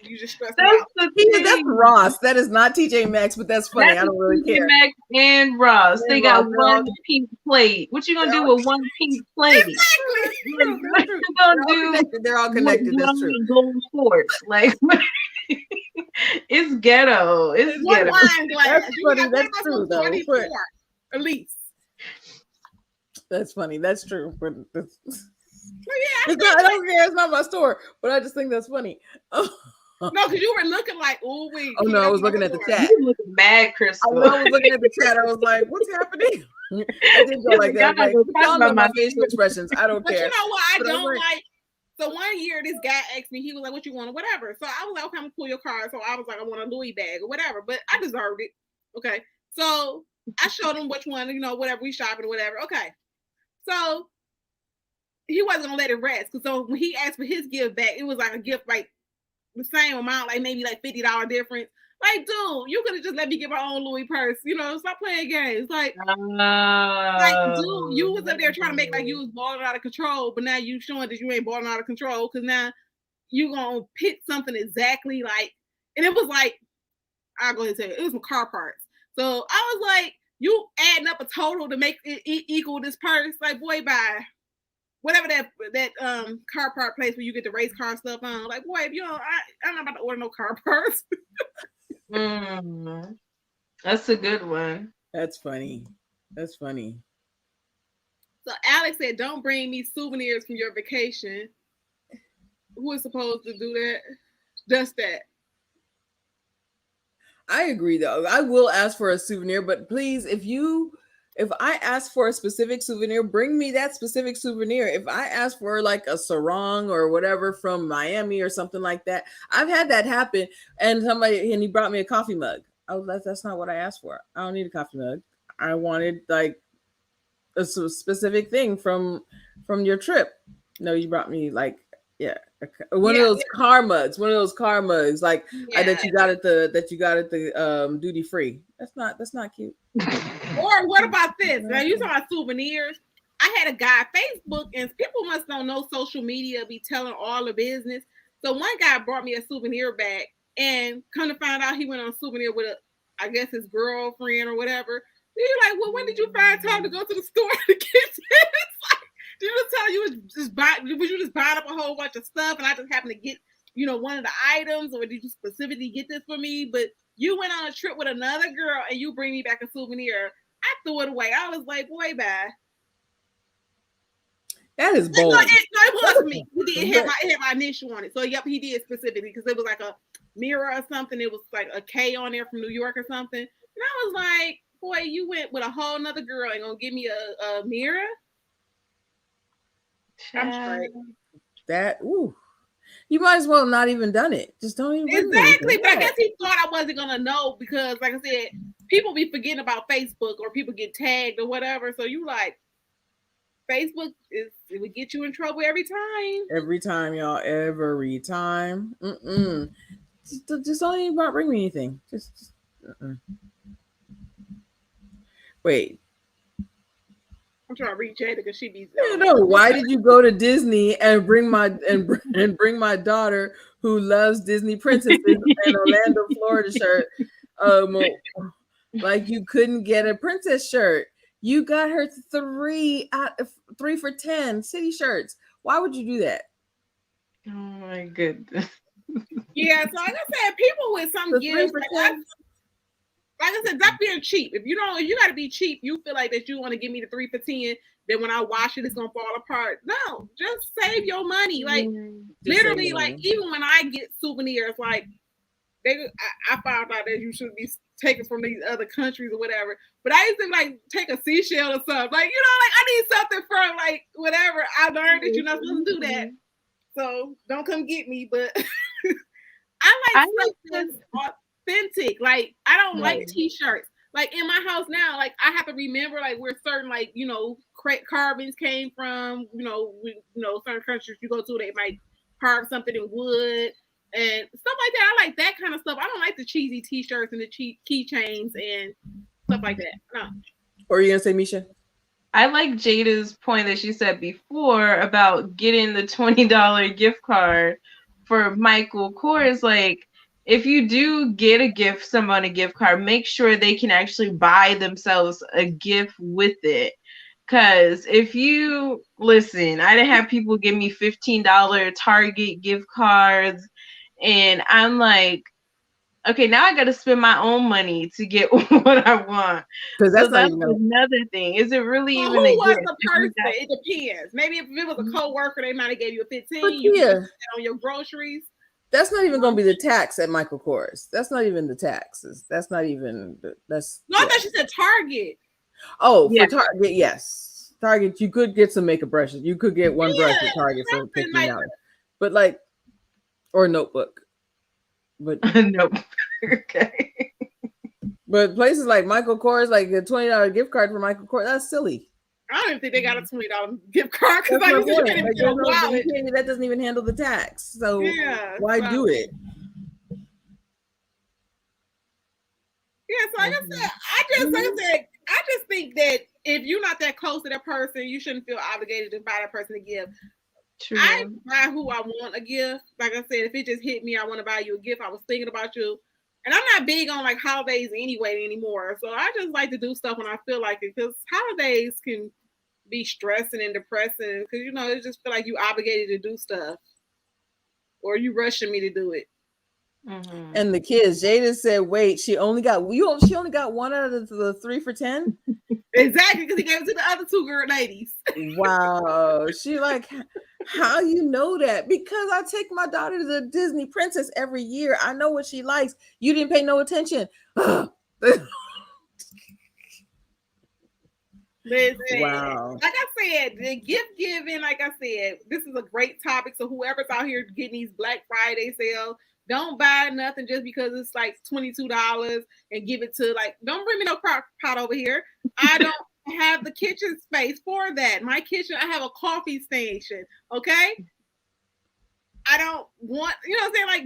you just stress me out. That's Ross. That is not TJ Maxx, but that's funny. I don't really care. TJ Maxx and Ross. They got one pink plate. What you gonna do with one pink plate? Exactly. They're all connected. That's true. Gold sports. Like it's ghetto. It's ghetto. That's funny. That's true though. At least. That's funny. That's true. But I don't care. It's not my store, but I just think that's funny. No, because you were looking like, oh wait. Oh no, I was looking at the chat. You looking mad, Crystal. I was looking at the chat. I was like, what's happening? I didn't go like that. Like, y'all know my facial expressions. I don't care. But you know what? I don't like. So one year, this guy asked me, he was like, what you want or whatever. So I was like, okay, I'm gonna pull your card. So I was like, I want a Louis bag or whatever, but I deserved it. Okay. So I showed him which one, whatever, we shopping or whatever. Okay. So he wasn't gonna let it rest. So when he asked for his gift back, it was like a gift like the same amount, like maybe like $50 difference. Like, dude, you could have just let me get my own Louis purse. You know, stop playing games. Like, dude, you was up there trying to make like you was balling out of control, but now you showing that you ain't balling out of control because now you gonna pick something exactly like, and it was like, I'll go ahead and say it was some car parts. So I was like, you adding up a total to make it equal this purse, like, boy, bye. Whatever that car part place where you get the race car stuff on, like, boy, if you don't, I'm not about to order no car parts. That's a good one. That's funny. That's funny. So Alex said, "Don't bring me souvenirs from your vacation." Who is supposed to do that? Just that. I agree, though. I will ask for a souvenir, but please, if I ask for a specific souvenir, bring me that specific souvenir. If I ask for like a sarong or whatever from Miami or something like that, I've had that happen. And he brought me a coffee mug. I was like, that's not what I asked for. I don't need a coffee mug. I wanted like a specific thing from your trip. No, you brought me like, one of those car mugs, like that you got at the duty free. That's not cute. Or what about this? Now you talking about souvenirs. I had a guy Facebook, and people must don't know social media be telling all the business. So one guy brought me a souvenir bag, and come to find out he went on a souvenir with I guess his girlfriend or whatever. You're like, well, when did you find time to go to the store to get this? Like, did you just tell you was you just buying up a whole bunch of stuff, and I just happened to get, one of the items, or did you specifically get this for me? But you went on a trip with another girl, and you bring me back a souvenir. I threw it away. I was like, boy, bye. That is bold. It was me. He did have my initial on it. So, yep, he did specifically because it was like a mirror or something. It was like a K on there from New York or something. And I was like, boy, you went with a whole nother girl and gonna give me a mirror? I'm straight. You might as well not even done it. Just don't even. Exactly, but I guess he thought I wasn't gonna know because, like I said, people be forgetting about Facebook or people get tagged or whatever. So you like, Facebook it would get you in trouble every time. Every time, y'all. Every time. Just don't even bring me anything. Just. Wait. I'm trying to reach Jada because she be. No, why did you go to Disney and bring my daughter who loves Disney princesses an Orlando, Florida shirt? Like you couldn't get a princess shirt. You got her 3 for $10 city shirts. Why would you do that? Oh my goodness. Yeah, so like I said, people with some gifts. Like I said, stop being cheap. If you got to be cheap. You feel like that you want to give me the 3 for $10. Then when I wash it, it's gonna fall apart. No, just save your money. Like literally, like even when I get souvenirs, like I found out that you should be taken from these other countries or whatever. But I used to like take a seashell or something. Like like I need something from like whatever. I learned that you're not supposed to do that. So don't come get me. But I like something authentic. Like I don't like t-shirts. Like in my house now, like I have to remember like where certain like carvings came from. Certain countries you go to, they might carve something in wood and stuff like that. I like that kind of stuff. I don't like the cheesy t-shirts and the cheap keychains and stuff like that. No. What are you gonna say, Misha? I like Jada's point that she said before about getting the $20 gift card for Michael Kors. Like, if you do get someone a gift card, make sure they can actually buy themselves a gift with it. Because if you listen, I didn't have people give me $15 Target gift cards, and I'm like, okay, now I got to spend my own money to get what I want. Because that's another thing. Is it really even who was the person? It depends. Maybe if it was a coworker, they might have gave you a 15. You can on your groceries. That's not even going to be the tax at Michael Kors. That's not even the taxes. That's not even. That's. No, I thought you said Target. Oh, for Target, yes. Target, you could get some makeup brushes. You could get one brush at Target for $15. But like, or a notebook. But nope. Okay. But places like Michael Kors, like a $20 gift card for Michael Kors, that's silly. I don't even think they got a $20 gift card because that doesn't even handle the tax. So why do it? Yeah, so like I said, I just think that if you're not that close to that person, you shouldn't feel obligated to buy that person a gift. True. I buy who I want a gift. Like I said, if it just hit me, I want to buy you a gift. I was thinking about you. And I'm not big on like holidays anyway anymore. So I just like to do stuff when I feel like it, because holidays can be stressing and depressing because it just feel like you obligated to do stuff or you rushing me to do it. Mm-hmm. And the kids, Jada said, "Wait, she only got one out of the 3 for $10." Exactly, because he gave it to the other two girl ladies. Wow, she like, how you know that? Because I take my daughter to the Disney Princess every year. I know what she likes. You didn't pay no attention. Listen, wow. Like I said, the gift giving, like I said, this is a great topic. So whoever's out here getting these Black Friday sales, don't buy nothing just because it's like $22 and give it to don't bring me no crock pot over here. I don't have the kitchen space for that. My kitchen, I have a coffee station. Okay. I don't want, what I'm saying? Like,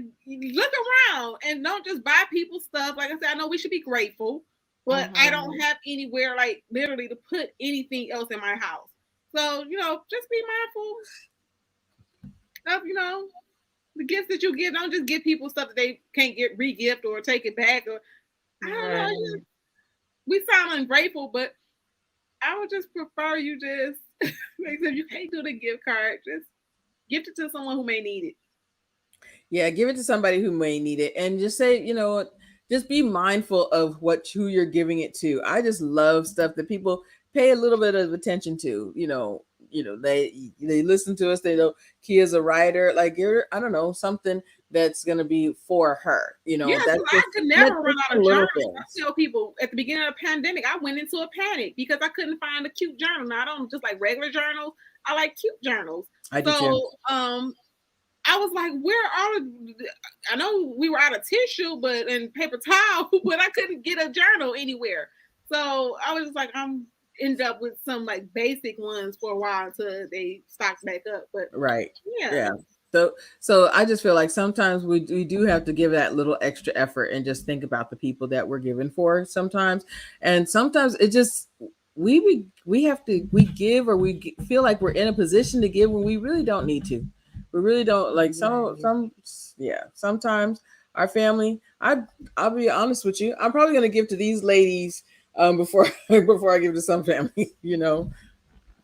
look around and don't just buy people stuff. Like I said, I know we should be grateful, but I don't have anywhere like literally to put anything else in my house. So, just be mindful of, the gifts that you give. Don't just give people stuff that they can't get re-gift or take it back. Or I don't know. We sound ungrateful, but I would just prefer you just, if you can't do the gift card, just gift it to someone who may need it. Yeah, give it to somebody who may need it. And just say, just be mindful of who you're giving it to. I just love stuff that people pay a little bit of attention to. They listen to us. They know Kia's a writer. Like I don't know, something that's gonna be for her. That's I could never run out of journals. I tell people at the beginning of the pandemic, I went into a panic because I couldn't find a cute journal. Now I don't just like regular journals. I like cute journals. I do too. I was like, where are I know we were out of tissue, and paper towel, but I couldn't get a journal anywhere. So I was just like, I'm end up with some like basic ones for a while until they stock back up. But right. Yeah. So I just feel like sometimes we do have to give that little extra effort and just think about the people that we're giving for sometimes. And sometimes it just, we give, or we feel like we're in a position to give when we really don't need to. We really don't. Like sometimes our family, I'll be honest with you, I'm probably going to give to these ladies before I give to some family,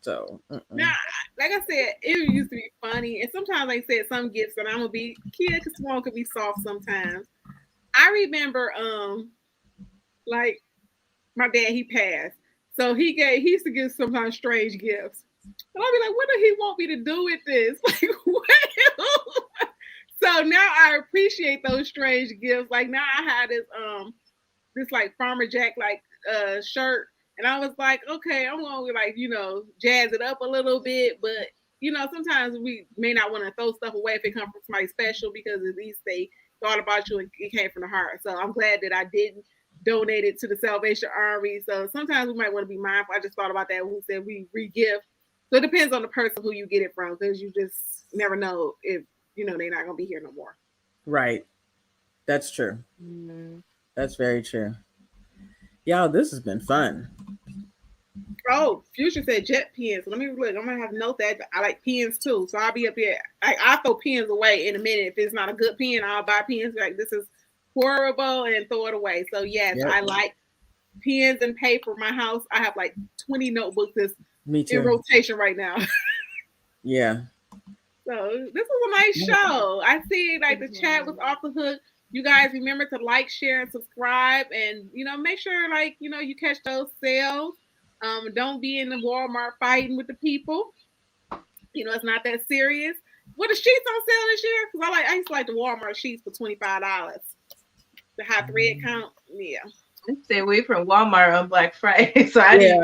So now, like I said, it used to be funny, and sometimes like I said, some gifts that I'm gonna be kid because small could be soft sometimes. I remember like my dad, he passed, so he used to give sometimes strange gifts. And I'll be like, what do he want me to do with this? Like, what? So now I appreciate those strange gifts. Like now I had this like Farmer Jack shirt, and I was like, okay, I'm gonna like jazz it up a little bit, but sometimes we may not want to throw stuff away if it comes from somebody special because at least they thought about you and it came from the heart. So I'm glad that I didn't donate it to the Salvation Army. So sometimes we might want to be mindful. I just thought about that when we said we re-gift. So it depends on the person who you get it from, because you just never know if they're not gonna be here no more. Right. That's true. Mm-hmm. That's very true. Y'all, this has been fun. Oh, Future said jet pens. Let me look. I'm gonna have to note that I like pens too. So I'll be up here. I'll throw pens away in a minute. If it's not a good pen, I'll buy pens like this is horrible and throw it away. So yes, I like pens and paper. My house, I have like 20 notebooks that's in rotation right now. Yeah. So this was a nice show. I see like the chat was off the hook. You guys remember to like, share, and subscribe, and make sure you catch those sales. Don't be in the Walmart fighting with the people. It's not that serious. What the sheets on sale this year? Because I used to like the Walmart sheets for $25. The high thread count, yeah. Stay away from Walmart on Black Friday, so I didn't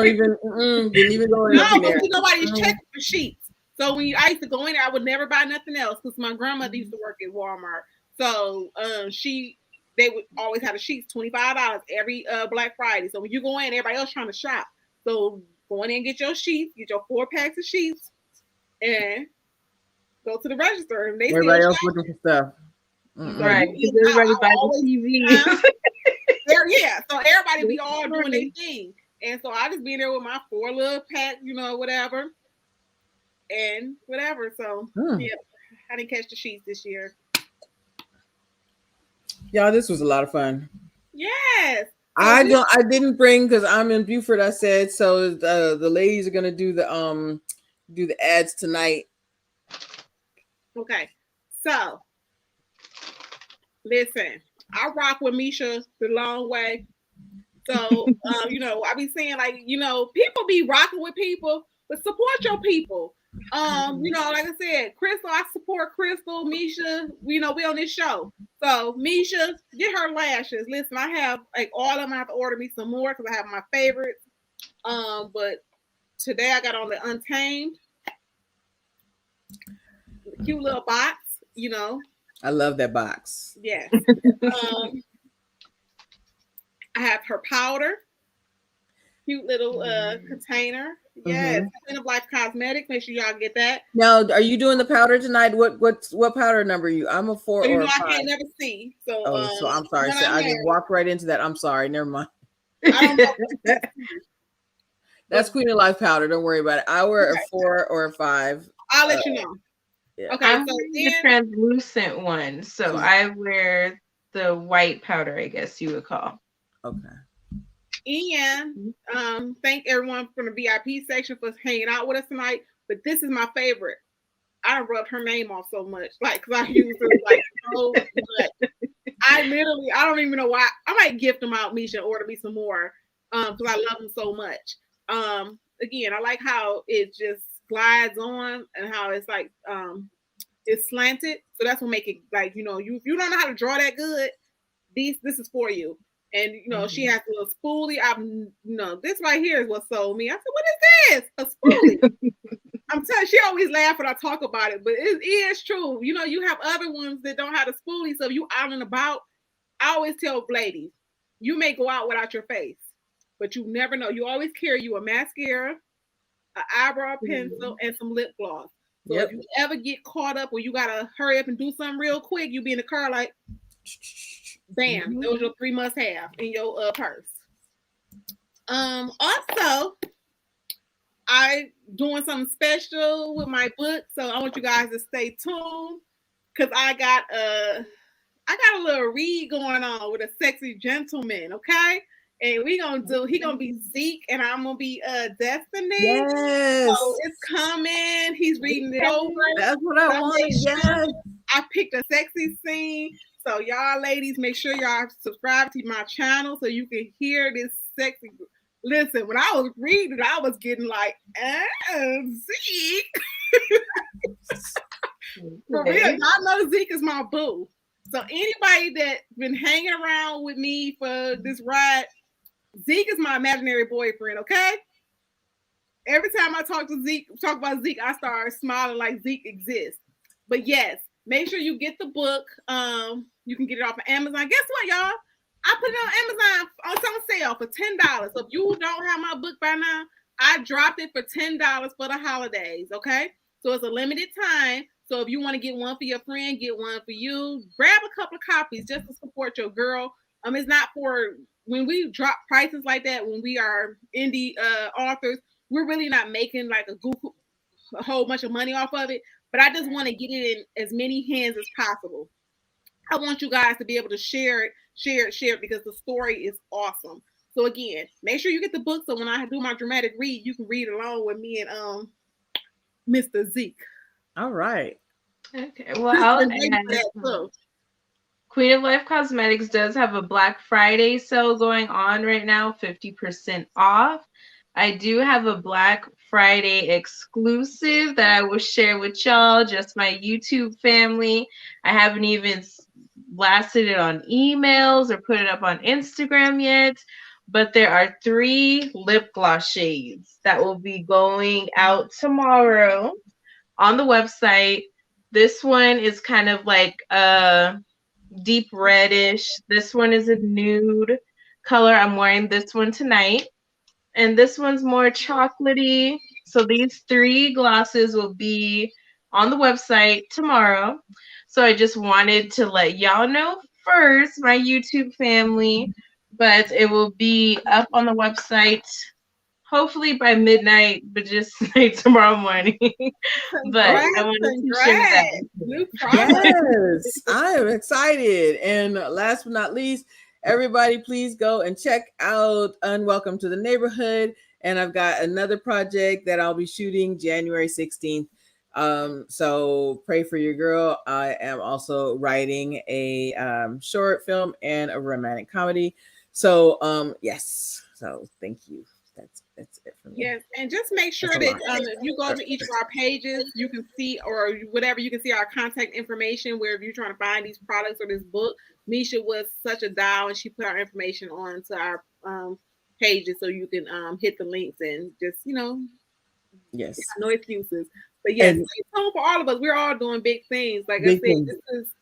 even go in. No, but nobody's checking for sheets. So when I used to go in there, I would never buy nothing else because my grandmother used to work at Walmart. So they would always have the sheets, $25 every Black Friday. So when you go in, everybody else trying to shop. So go in and get your sheets, get your 4 packs of sheets, and go to the register. And everybody else looking for stuff. Mm-hmm. Right. Because everybody buys the TV. yeah, so everybody be all doing their thing. And so I just be in there with my 4 little pack, you know, whatever. And whatever. So yeah, I didn't catch the sheets this year. Y'all, this was a lot of fun. Yes. I didn't bring because I'm in Beaufort, I said. So the ladies are gonna do the ads tonight. Okay. So listen, I rock with Misha the long way. So you know, I be saying, like, you know, people be rocking with people, but support your people. You know, like I said, Crystal, I support Crystal, Misha, you know, we on this show. So Misha, get her lashes. Listen, I have like all of them. I have to order me some more because I have my favorites. But today I got on the Untamed. Cute little box, you know. I love that box. Yes. I have her powder. Cute little container. Yes. Queen of Life Cosmetics. Make sure y'all get that. Now, are you doing the powder tonight? What powder number are you? I'm a 4 you or know, a 5. I can't never see. So so I'm sorry. So I just walked right into that. I'm sorry. Never mind. I don't know. That's Queen of Life powder. Don't worry about it. I wear a 4 or a 5. I'll let you know. Yeah. Okay. I'm So the translucent one. So I wear the white powder, I guess you would call. Okay. Ian, thank everyone from the VIP section for hanging out with us tonight. But this is my favorite. I rubbed her name off so much, like, because I use it like so much. I don't even know why. I might gift them out, Misha, order me some more, because I love them so much. Again, I like how it just glides on and how it's like it's slanted. So that's what make it, like, you know, if you don't know how to draw that good, this is for you. And you know, she has a little spoolie. This right here is what sold me. I said, "What is this? A spoolie?" I'm telling you, she always laugh when I talk about it, but it is true. You know, you have other ones that don't have a spoolie. So if you out and about, I always tell ladies, you may go out without your face, but you never know. You always carry you a mascara, an eyebrow pencil, and some lip gloss. So if you ever get caught up where you gotta hurry up and do something real quick, you be in the car like, bam, those are your 3 must-have in your purse. Also, I doing something special with my book, so I want you guys to stay tuned because I got a little read going on with a sexy gentleman, okay? And he gonna be Zeke, and I'm gonna be Destiny. Yes. So it's coming. He's reading it over. That's what I wanted. Yes. I picked a sexy scene. So y'all ladies, make sure y'all subscribe to my channel so you can hear this sexy. Listen, when I was reading, I was getting like, Zeke. For real, y'all know Zeke is my boo. So anybody that's been hanging around with me for this ride, Zeke is my imaginary boyfriend, okay? Every time I talk about Zeke, I start smiling like Zeke exists. But yes, make sure you get the book. You can get it off of Amazon. Guess what, y'all? I put it on Amazon on some sale for $10. So if you don't have my book by now, I dropped it for $10 for the holidays, okay? So it's a limited time. So if you want to get one for your friend, get one for you. Grab a couple of copies just to support your girl. It's not for when we drop prices like that, when we are indie authors, we're really not making like a whole bunch of money off of it. But I just want to get it in as many hands as possible. I want you guys to be able to share it because the story is awesome. So again, make sure you get the book so when I do my dramatic read, you can read along with me and Mr. Zeke. All right. Okay. Well, I'll add, Queen of Life Cosmetics does have a Black Friday sale going on right now, 50% off. I do have a Black Friday exclusive that I will share with y'all, just my YouTube family. I haven't even blasted it on emails or put it up on Instagram yet, but there are 3 lip gloss shades that will be going out tomorrow on the website. This one is kind of like a deep reddish. This one is a nude color. I'm wearing this one tonight. And this one's more chocolatey. So these 3 glosses will be on the website tomorrow. So I just wanted to let y'all know first, my YouTube family, but it will be up on the website hopefully by midnight, but just like tomorrow morning. But I wanted to share that. New product. Yes, I am excited. And last but not least, everybody, please go and check out Unwelcome to the Neighborhood. And I've got another project that I'll be shooting January 16th. So pray for your girl. I am also writing a short film and a romantic comedy. So yes. So thank you. That's it for me. Yes, and just make sure that if you go to each of our pages, you can see, or whatever, you can see our contact information. Where if you're trying to find these products or this book, Misha was such a doll, and she put our information onto our pages, so you can hit the links and just yes, no excuses. But yes, it's home for all of us. We're all doing big things. Like I said,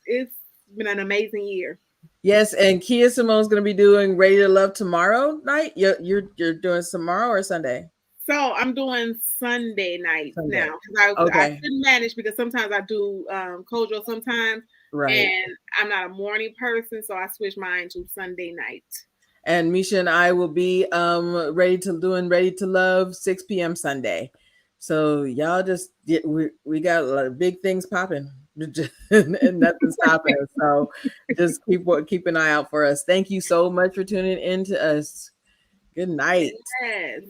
it's been an amazing year. Yes, and Kia Simone's going to be doing Ready to Love tomorrow night. You're doing tomorrow or Sunday? So I'm doing Sunday night now. I couldn't manage because sometimes I do Kojo sometimes, right? And I'm not a morning person, so I switch mine to Sunday night. And Misha and I will be Ready to Love 6 p.m. Sunday. So y'all just we got a lot of big things popping. And nothing's stopping us. So just keep an eye out for us. Thank you so much for tuning in to us. Good night. Yes.